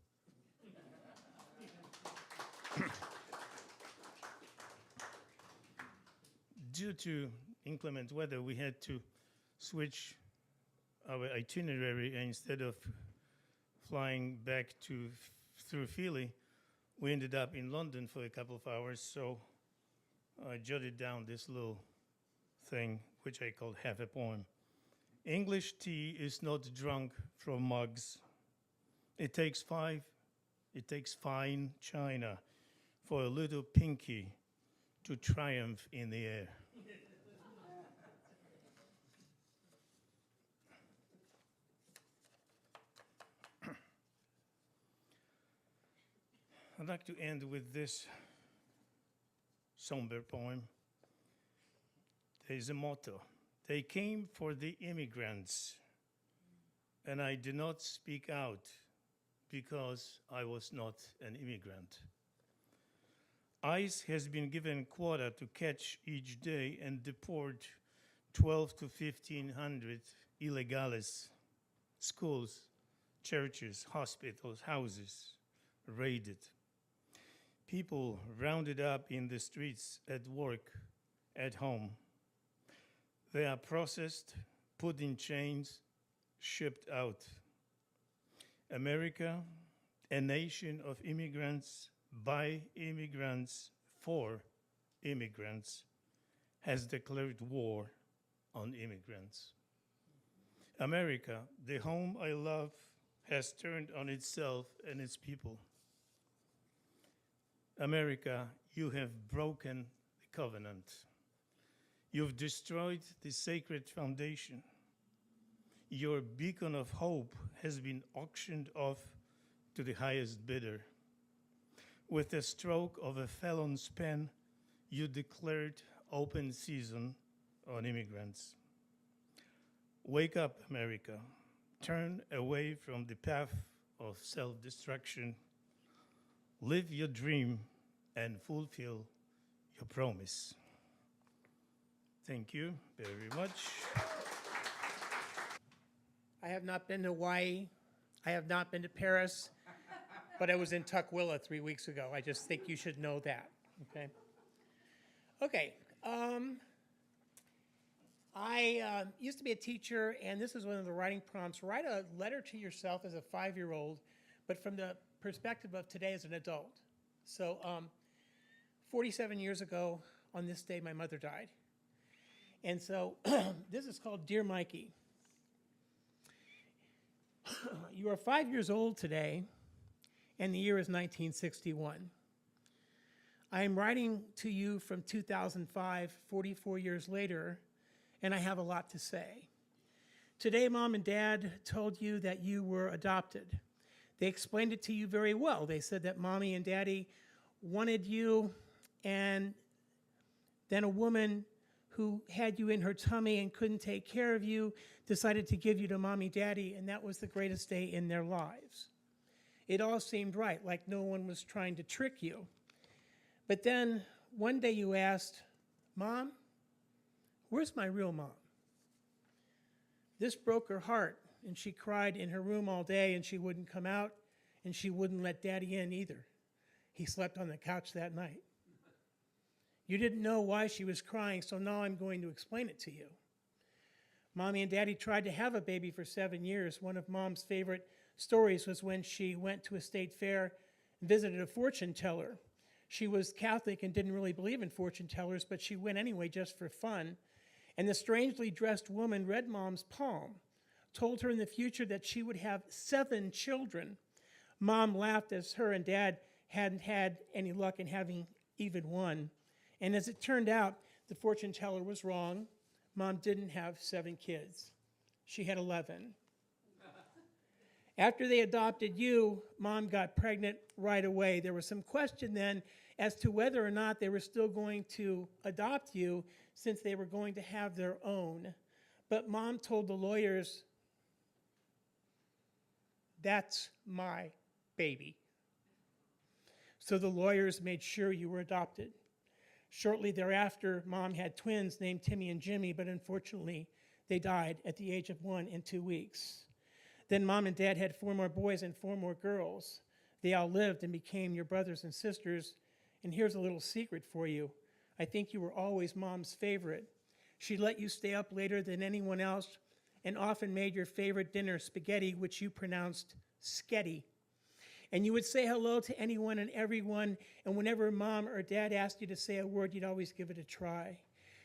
Due to inclement weather, we had to switch our itinerary. Instead of flying back through Philly, we ended up in London for a couple of hours, so I jotted down this little thing, which I called half a poem. English tea is not drunk from mugs. It takes fine china for a little pinky to triumph in the air. I'd like to end with this somber poem. There's a motto. They came for the immigrants, and I did not speak out because I was not an immigrant. ICE has been given quota to catch each day and deport 12 to 1,500 illegales, schools, churches, hospitals, houses raided. People rounded up in the streets, at work, at home. They are processed, put in chains, shipped out. America, a nation of immigrants, by immigrants, for immigrants, has declared war on immigrants. America, the home I love, has turned on itself and its people. America, you have broken the covenant. You've destroyed the sacred foundation. Your beacon of hope has been auctioned off to the highest bidder. With the stroke of a felon's pen, you declared open season on immigrants. Wake up, America. Turn away from the path of self-destruction. Live your dream and fulfill your promise. Thank you very much. I have not been to Hawaii. I have not been to Paris, but I was in Tukwila 3 weeks ago. I just think you should know that, okay? Okay, I used to be a teacher, and this is one of the writing prompts. Write a letter to yourself as a 5-year-old, but from the perspective of today as an adult. So 47 years ago on this day, my mother died. And so this is called Dear Mikey. You are 5 years old today, and the year is 1961. I am writing to you from 2005, 44 years later, and I have a lot to say. Today, Mom and Dad told you that you were adopted. They explained it to you very well. They said that Mommy and Daddy wanted you, and then a woman who had you in her tummy and couldn't take care of you decided to give you to Mommy, Daddy, and that was the greatest day in their lives. It all seemed right, like no one was trying to trick you. But then one day you asked, Mom, where's my real mom? This broke her heart, and she cried in her room all day, and she wouldn't come out, and she wouldn't let Daddy in either. He slept on the couch that night. You didn't know why she was crying, so now I'm going to explain it to you. Mommy and Daddy tried to have a baby for 7 years. One of Mom's favorite stories was when she went to a state fair and visited a fortune teller. She was Catholic and didn't really believe in fortune tellers, but she went anyway just for fun. And the strangely dressed woman read Mom's palm, told her in the future that she would have 7 children. Mom laughed as her and Dad hadn't had any luck in having even one. And as it turned out, the fortune teller was wrong. Mom didn't have 7 kids. She had 11. After they adopted you, Mom got pregnant right away. There was some question then as to whether or not they were still going to adopt you since they were going to have their own. But Mom told the lawyers, that's my baby. So the lawyers made sure you were adopted. Shortly thereafter, Mom had twins named Timmy and Jimmy, but unfortunately, they died at the age of 1 and 2 weeks. Then Mom and Dad had 4 more boys and 4 more girls. They all lived and became your brothers and sisters. And here's a little secret for you. I think you were always Mom's favorite. She let you stay up later than anyone else and often made your favorite dinner, spaghetti, which you pronounced sketty. And you would say hello to anyone and everyone, and whenever Mom or Dad asked you to say a word, you'd always give it a try.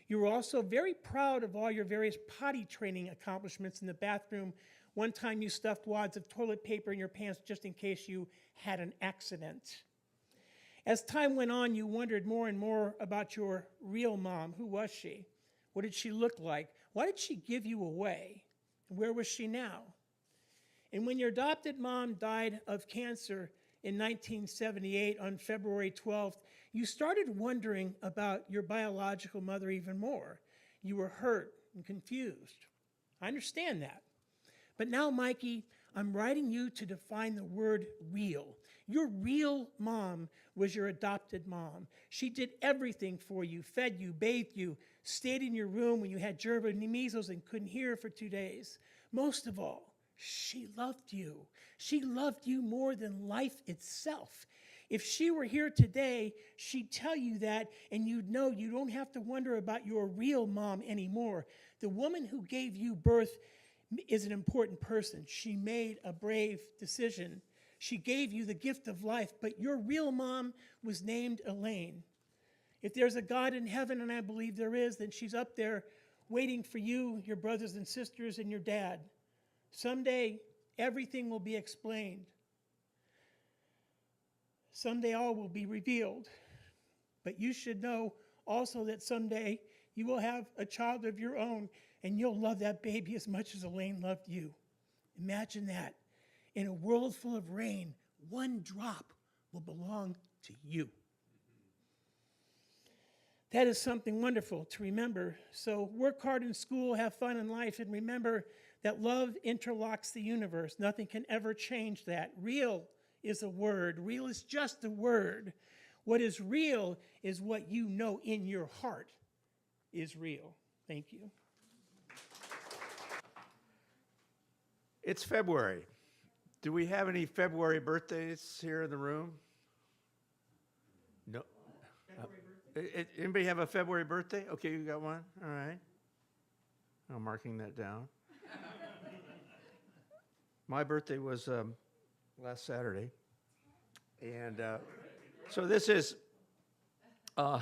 You were also very proud of all your various potty training accomplishments in the bathroom. One time you stuffed wads of toilet paper in your pants just in case you had an accident. As time went on, you wondered more and more about your real mom. Who was she? What did she look like? Why did she give you away? And where was she now? And when your adopted mom died of cancer in 1978 on February 12th, you started wondering about your biological mother even more. You were hurt and confused. I understand that. But now, Mikey, I'm writing you to define the word real. Your real mom was your adopted mom. She did everything for you, fed you, bathed you, stayed in your room when you had German measles and couldn't hear for 2 days. Most of all, she loved you. She loved you more than life itself. If she were here today, she'd tell you that, and you'd know you don't have to wonder about your real mom anymore. The woman who gave you birth is an important person. She made a brave decision. She gave you the gift of life, but your real mom was named Elaine. If there's a God in heaven, and I believe there is, then she's up there waiting for you, your brothers and sisters, and your dad. Someday, everything will be explained. Someday all will be revealed. But you should know also that someday you will have a child of your own, and you'll love that baby as much as Elaine loved you. Imagine that. In a world full of rain, one drop will belong to you. That is something wonderful to remember. So work hard in school, have fun in life, and remember that love interlocks the universe. Nothing can ever change that. Real is a word. Real is just a word. What is real is what you know in your heart is real. Thank you. It's February. Do we have any February birthdays here in the room? No. Anybody have a February birthday? Okay, you got one? All right. I'm marking that down. My birthday was last Saturday. And so this is, I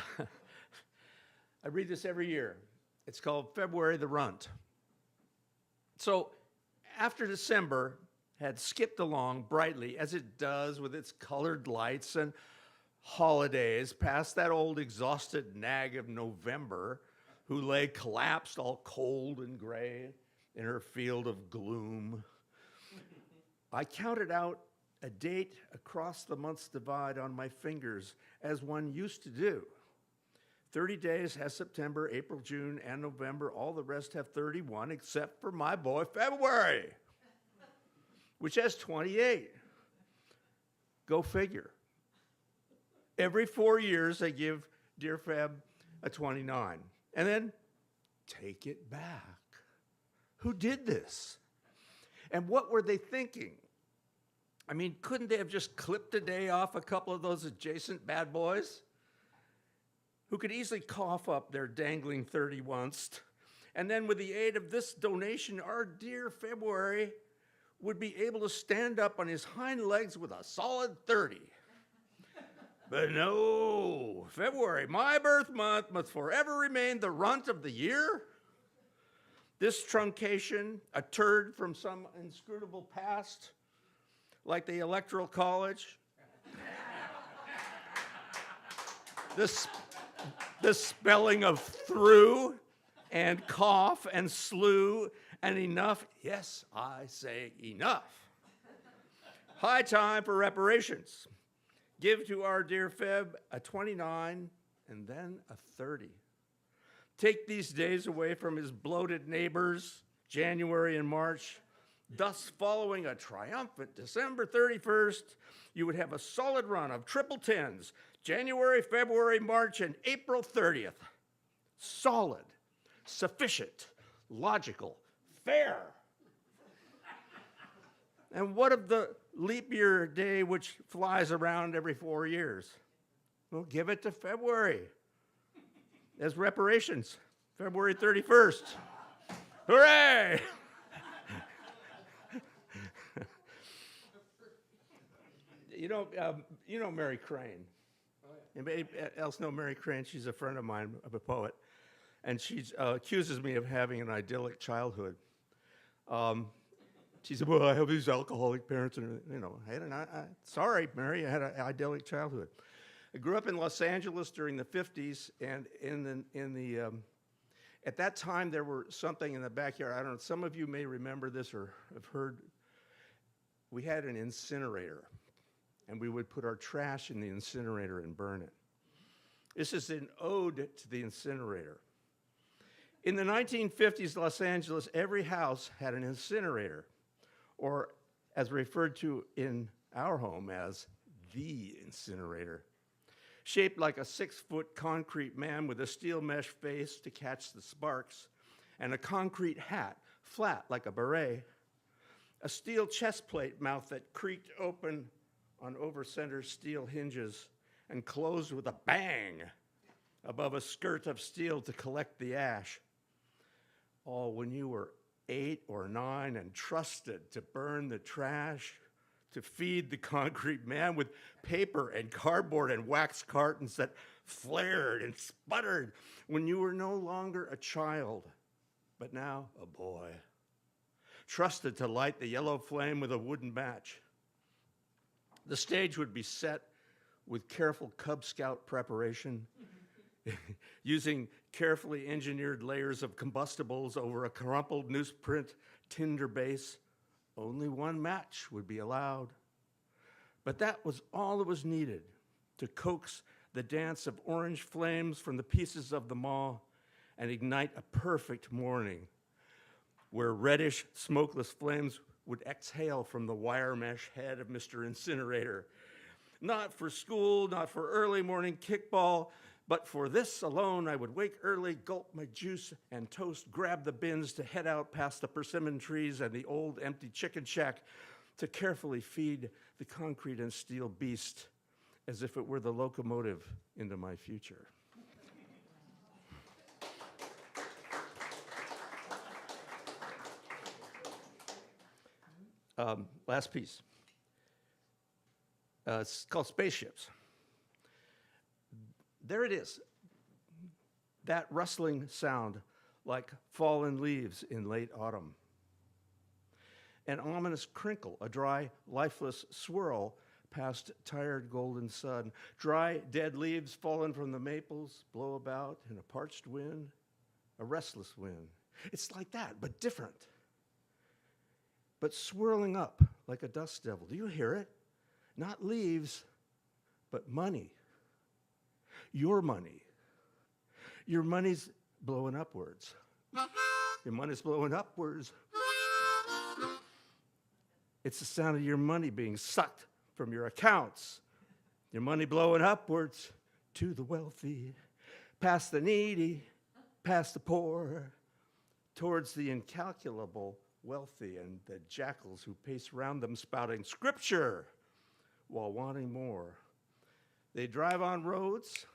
read this every year. It's called February the Runt. So after December had skipped along brightly, as it does with its colored lights and holidays, past that old exhausted nag of November who lay collapsed all cold and gray in her field of gloom, I counted out a date across the month's divide on my fingers, as one used to do. 30 days has September, April, June, and November. All the rest have 31, except for my boy February, which has 28. Go figure. Every 4 years, I give dear Feb a 29, and then take it back. Who did this? And what were they thinking? I mean, couldn't they have just clipped a day off a couple of those adjacent bad boys who could easily cough up their dangling 31st? And then with the aid of this donation, our dear February would be able to stand up on his hind legs with a solid 30. But no, February, my birth month, must forever remain the runt of the year. This truncation, a turd from some inscrutable past, like the Electoral College. The spelling of through and cough and slew and enough. Yes, I say enough. High time for reparations. Give to our dear Feb a 29 and then a 30. Take these days away from his bloated neighbors, January and March. Thus, following a triumphant December 31st, you would have a solid run of triple tens, January, February, March, and April 30th. Solid, sufficient, logical, fair. And what of the leap year day which flies around every 4 years? Well, give it to February as reparations, February 31st. Hooray! You know Mary Crane. Anybody else know Mary Crane? She's a friend of mine, of a poet, and she accuses me of having an idyllic childhood. She said, "Well, I have these alcoholic parents, and sorry, Mary, I had an idyllic childhood. I grew up in Los Angeles during the 50s, and at that time there were something in the backyard. I don't know. Some of you may remember this or have heard. We had an incinerator. And we would put our trash in the incinerator and burn it. This is an ode to the incinerator. In the 1950s, Los Angeles, every house had an incinerator, or as referred to in our home as the incinerator. Shaped like a 6-foot concrete man with a steel mesh face to catch the sparks, and a concrete hat, flat like a beret, a steel chest plate mouth that creaked open on over-center steel hinges and closed with a bang above a skirt of steel to collect the ash. All when you were 8 or 9 and trusted to burn the trash, to feed the concrete man with paper and cardboard and wax cartons that flared and sputtered when you were no longer a child, but now a boy, trusted to light the yellow flame with a wooden match. The stage would be set with careful Cub Scout preparation, using carefully engineered layers of combustibles over a crumpled newsprint tinder base. Only one match would be allowed. But that was all that was needed to coax the dance of orange flames from the pieces of the maw and ignite a perfect morning where reddish, smokeless flames would exhale from the wire mesh head of Mr. Incinerator. Not for school, not for early morning kickball, but for this alone, I would wake early, gulp my juice and toast, grab the bins to head out past the persimmon trees and the old empty chicken shack to carefully feed the concrete and steel beast as if it were the locomotive into my future. Last piece. It's called Spaceships. There it is, that rustling sound like fallen leaves in late autumn. An ominous crinkle, a dry, lifeless swirl past tired golden sun. Dry, dead leaves fallen from the maples blow about in a parched wind, a restless wind. It's like that, but different. But swirling up like a dust devil. Do you hear it? Not leaves, but money. Your money. Your money's blowing upwards. Your money's blowing upwards. It's the sound of your money being sucked from your accounts. Your money blowing upwards to the wealthy, past the needy, past the poor, towards the incalculable wealthy and the jackals who pace round them spouting scripture while wanting more. They drive on roads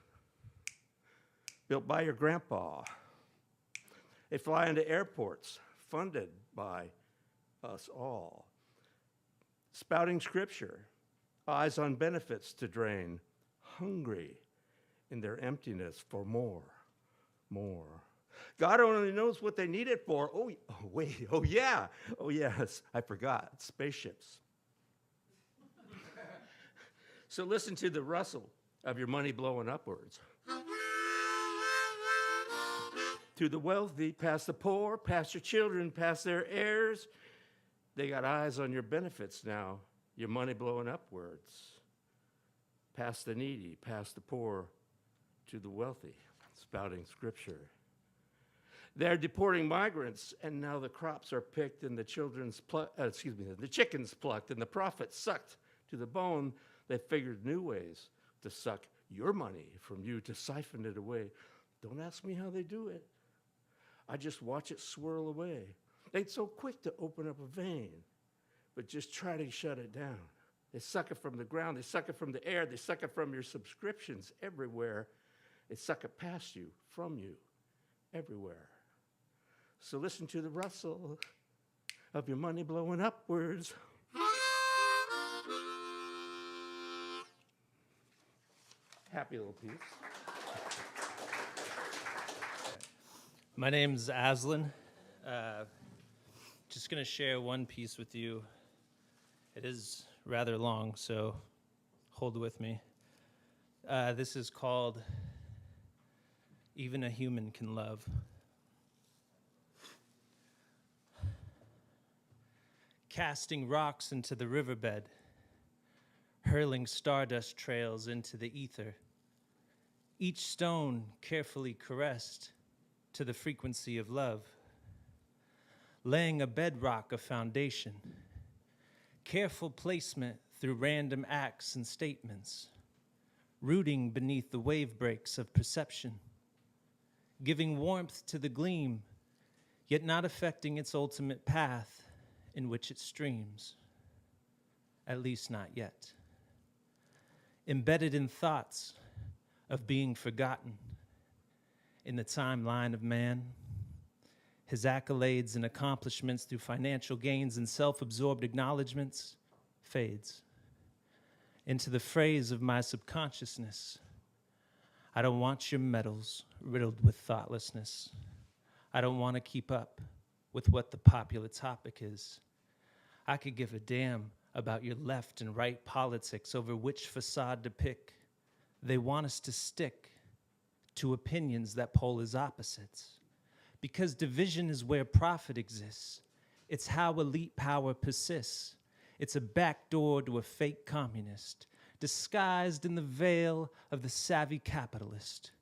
built by your grandpa. They fly into airports funded by us all. Spouting scripture, eyes on benefits to drain, hungry in their emptiness for more, more. God only knows what they need it for. Oh yes, I forgot, spaceships. So listen to the rustle of your money blowing upwards. To the wealthy, past the poor, past your children, past their heirs. They got eyes on your benefits now, your money blowing upwards. Past the needy, past the poor, to the wealthy, spouting scripture. They're deporting migrants, and now the crops are picked and the the chickens plucked and the profits sucked to the bone. They figured new ways to suck your money from you, to siphon it away. Don't ask me how they do it. I just watch it swirl away. They ain't so quick to open up a vein, but just try to shut it down. They suck it from the ground, they suck it from the air, they suck it from your subscriptions everywhere. They suck it past you, from you, everywhere. So listen to the rustle of your money blowing upwards. Happy little piece. My name's Azlan. Just going to share one piece with you. It is rather long, so hold with me. This is called Even a Human Can Love. Casting rocks into the riverbed, hurling stardust trails into the ether, each stone carefully caressed to the frequency of love, laying a bedrock of foundation, careful placement through random acts and statements, rooting beneath the wave breaks of perception, giving warmth to the gleam, yet not affecting its ultimate path in which it streams, at least not yet. Embedded in thoughts of being forgotten in the timeline of man, his accolades and accomplishments through financial gains and self-absorbed acknowledgments fades into the phrase of my subconsciousness. I don't want your medals riddled with thoughtlessness. I don't want to keep up with what the popular topic is. I could give a damn about your left and right politics over which facade to pick. They want us to stick to opinions that pole as opposites. Because division is where profit exists. It's how elite power persists. It's a backdoor to a fake communist, disguised in the veil of the savvy capitalist,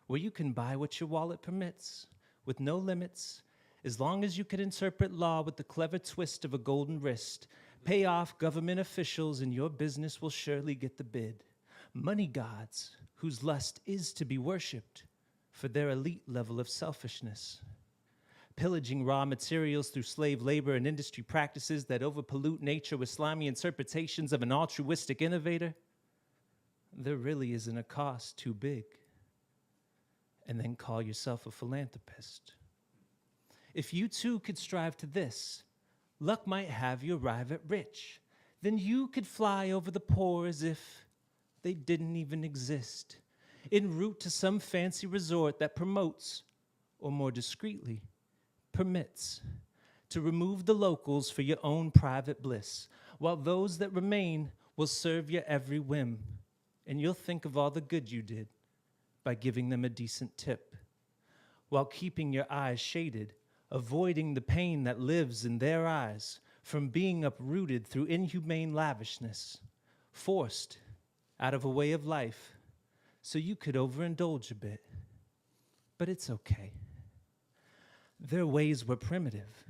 where you can buy what your wallet permits, with no limits, as long as you can interpret law with the clever twist of a golden wrist, pay off government officials and your business will surely get the bid. Money gods, whose lust is to be worshipped for their elite level of selfishness. Pillaging raw materials through slave labor and industry practices that overpollute nature with slimy interpretations of an altruistic innovator. There really isn't a cost too big. And then call yourself a philanthropist. If you too could strive to this, luck might have you arrive at rich. Then you could fly over the poor as if they didn't even exist, en route to some fancy resort that promotes, or more discreetly, permits, to remove the locals for your own private bliss, while those that remain will serve your every whim, and you'll think of all the good you did by giving them a decent tip, while keeping your eyes shaded, avoiding the pain that lives in their eyes from being uprooted through inhumane lavishness, forced out of a way of life so you could overindulge a bit. But it's okay. Their ways were primitive.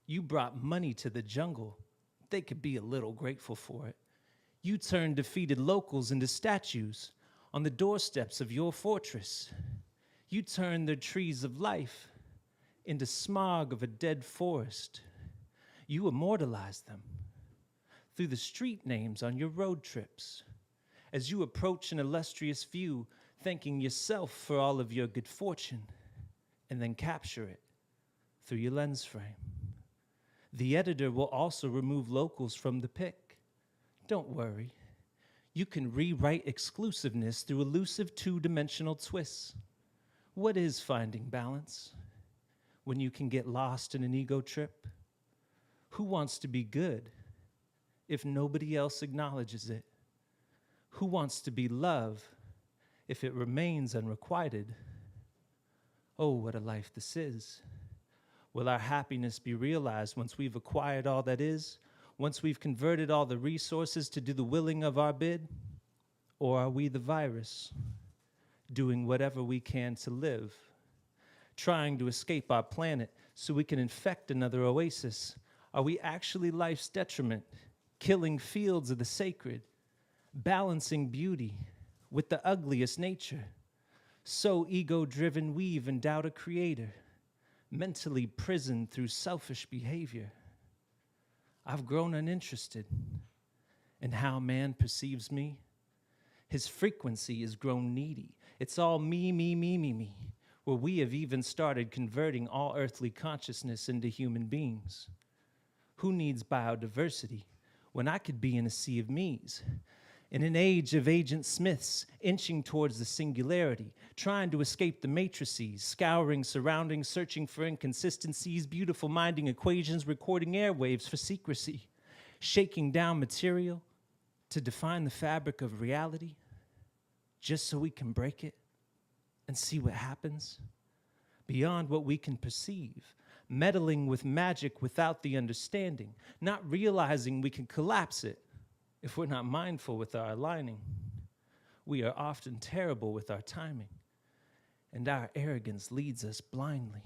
You brought money to the jungle. They could be a little grateful for it. You turned defeated locals into statues on the doorsteps of your fortress. You turned their trees of life into smog of a dead forest. You immortalized them through the street names on your road trips. As you approach an illustrious view, thanking yourself for all of your good fortune, and then capture it through your lens frame. The editor will also remove locals from the pic. Don't worry. You can rewrite exclusiveness through elusive two-dimensional twists. What is finding balance when you can get lost in an ego trip? Who wants to be good if nobody else acknowledges it? Who wants to be love if it remains unrequited? Oh, what a life this is. Will our happiness be realized once we've acquired all that is? Once we've converted all the resources to do the willing of our bid? Or are we the virus, doing whatever we can to live, trying to escape our planet so we can infect another oasis? Are we actually life's detriment, killing fields of the sacred, balancing beauty with the ugliest nature? So ego-driven we've endowed a creator, mentally prisoned through selfish behavior. I've grown uninterested in how man perceives me. His frequency has grown needy. It's all me, me, me, me, me, where we have even started converting all earthly consciousness into human beings. Who needs biodiversity when I could be in a sea of me's? In an age of Agent Smiths, inching towards the singularity, trying to escape the matrices, scouring surroundings, searching for inconsistencies, beautiful minding equations, recording airwaves for secrecy, shaking down material to define the fabric of reality, just so we can break it and see what happens beyond what we can perceive, meddling with magic without the understanding, not realizing we can collapse it if we're not mindful with our aligning. We are often terrible with our timing, and our arrogance leads us blindly.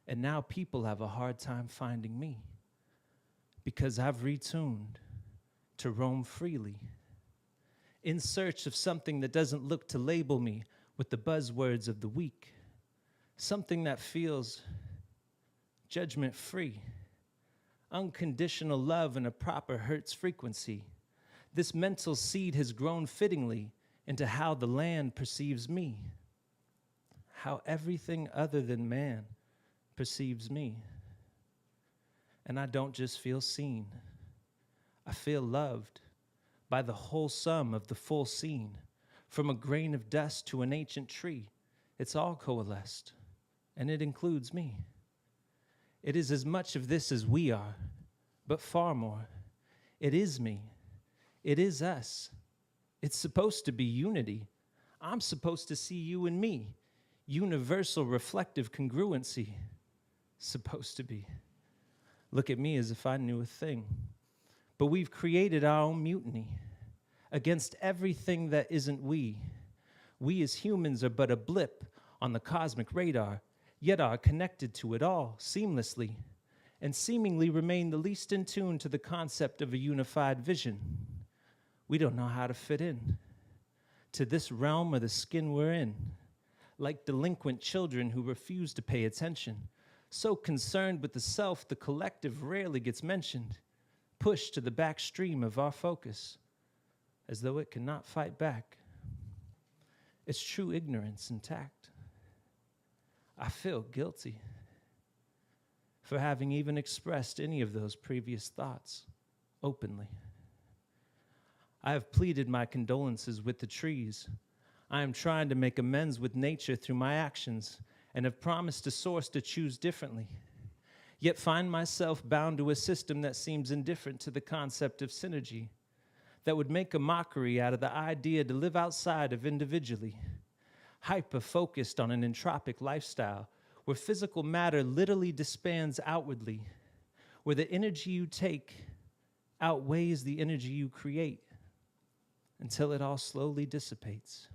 And now people have a hard time finding me, because I've retuned to roam freely, in search of something that doesn't look to label me with the buzzwords of the week, something that feels judgment-free, unconditional love in a proper Hertz frequency. This mental seed has grown fittingly into how the land perceives me, how everything other than man perceives me. And I don't just feel seen, I feel loved by the whole sum of the full scene. From a grain of dust to an ancient tree, it's all coalesced, and it includes me. It is as much of this as we are, but far more. It is me. It is us. It's supposed to be unity. I'm supposed to see you and me. Universal reflective congruency. Supposed to be. Look at me as if I knew a thing. But we've created our own mutiny against everything that isn't we. We as humans are but a blip on the cosmic radar, yet are connected to it all seamlessly, and seemingly remain the least in tune to the concept of a unified vision. We don't know how to fit in to this realm of the skin we're in, like delinquent children who refuse to pay attention, so concerned with the self the collective rarely gets mentioned, pushed to the back stream of our focus, as though it cannot fight back. It's true ignorance and tact. I feel guilty for having even expressed any of those previous thoughts openly. I have pleaded my condolences with the trees. I am trying to make amends with nature through my actions and have promised a source to choose differently, yet find myself bound to a system that seems indifferent to the concept of synergy, that would make a mockery out of the idea to live outside of individually, hyper-focused on an entropic lifestyle where physical matter literally disbands outwardly, where the energy you take outweighs the energy you create until it all slowly dissipates,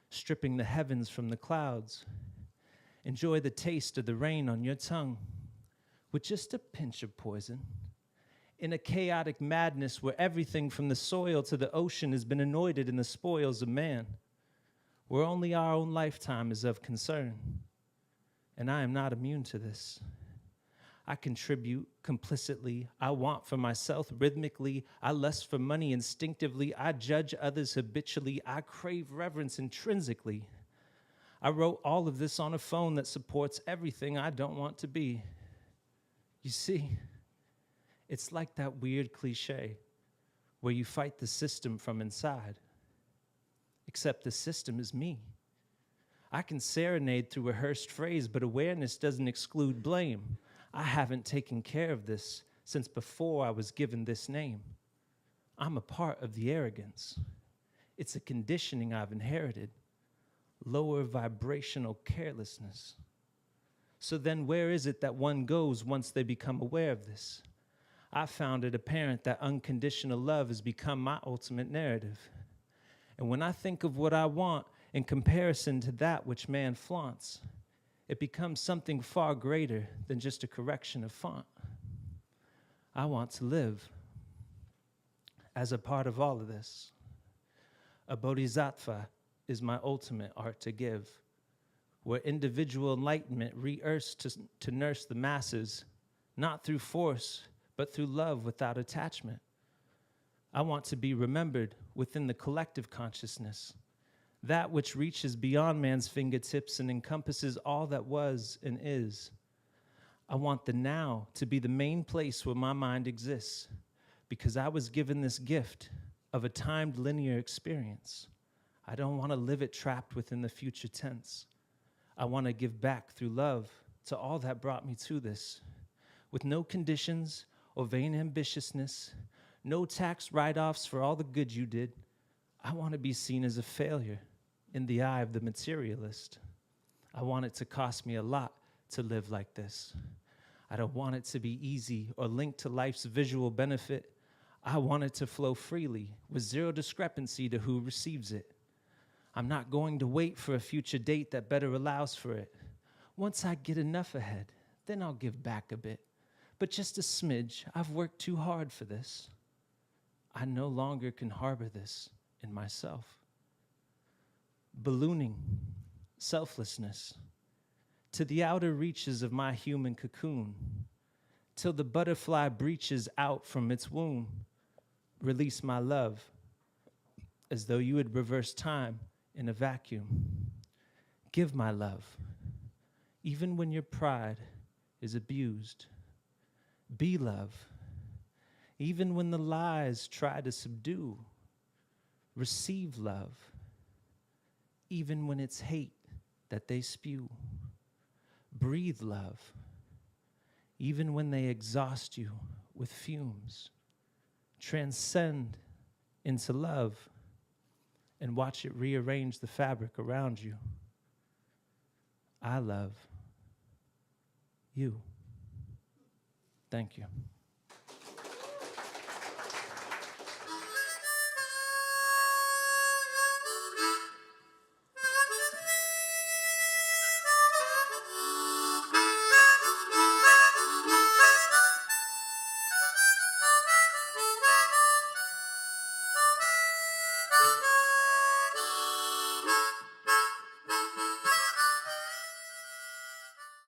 stripping the heavens from the clouds. Enjoy the taste of the rain on your tongue with just a pinch of poison. In a chaotic madness where everything from the soil to the ocean has been anointed in the spoils of man, where only our own lifetime is of concern. And I am not immune to this. I contribute complicitly. I want for myself rhythmically. I lust for money instinctively. I judge others habitually. I crave reverence intrinsically. I wrote all of this on a phone that supports everything I don't want to be. You see, it's like that weird cliche where you fight the system from inside. Except the system is me. I can serenade through a rehearsed phrase, but awareness doesn't exclude blame. I haven't taken care of this since before I was given this name. I'm a part of the arrogance. It's a conditioning I've inherited, lower vibrational carelessness. So then where is it that one goes once they become aware of this? I found it apparent that unconditional love has become my ultimate narrative. And when I think of what I want in comparison to that which man flaunts, it becomes something far greater than just a correction of font. I want to live as a part of all of this. A bodhisattva is my ultimate art to give, where individual enlightenment re-earths to nurse the masses, not through force, but through love without attachment. I want to be remembered within the collective consciousness, that which reaches beyond man's fingertips and encompasses all that was and is. I want the now to be the main place where my mind exists, because I was given this gift of a timed linear experience. I don't want to live it trapped within the future tense. I want to give back through love to all that brought me to this, with no conditions or vain ambitiousness, no tax write-offs for all the good you did. I want to be seen as a failure in the eye of the materialist. I want it to cost me a lot to live like this. I don't want it to be easy or linked to life's visual benefit. I want it to flow freely with zero discrepancy to who receives it. I'm not going to wait for a future date that better allows for it. Once I get enough ahead, then I'll give back a bit. but just a smidge. I've worked too hard for this. I no longer can harbor this in myself. Ballooning, selflessness, to the outer reaches of my human cocoon, till the butterfly breaches out from its womb. Release my love, as though you had reversed time in a vacuum. Give my love, even when your pride is abused. Be love, even when the lies try to subdue. Receive love, even when it's hate that they spew. Breathe love, even when they exhaust you with fumes. Transcend into love and watch it rearrange the fabric around you. I love you. Thank you.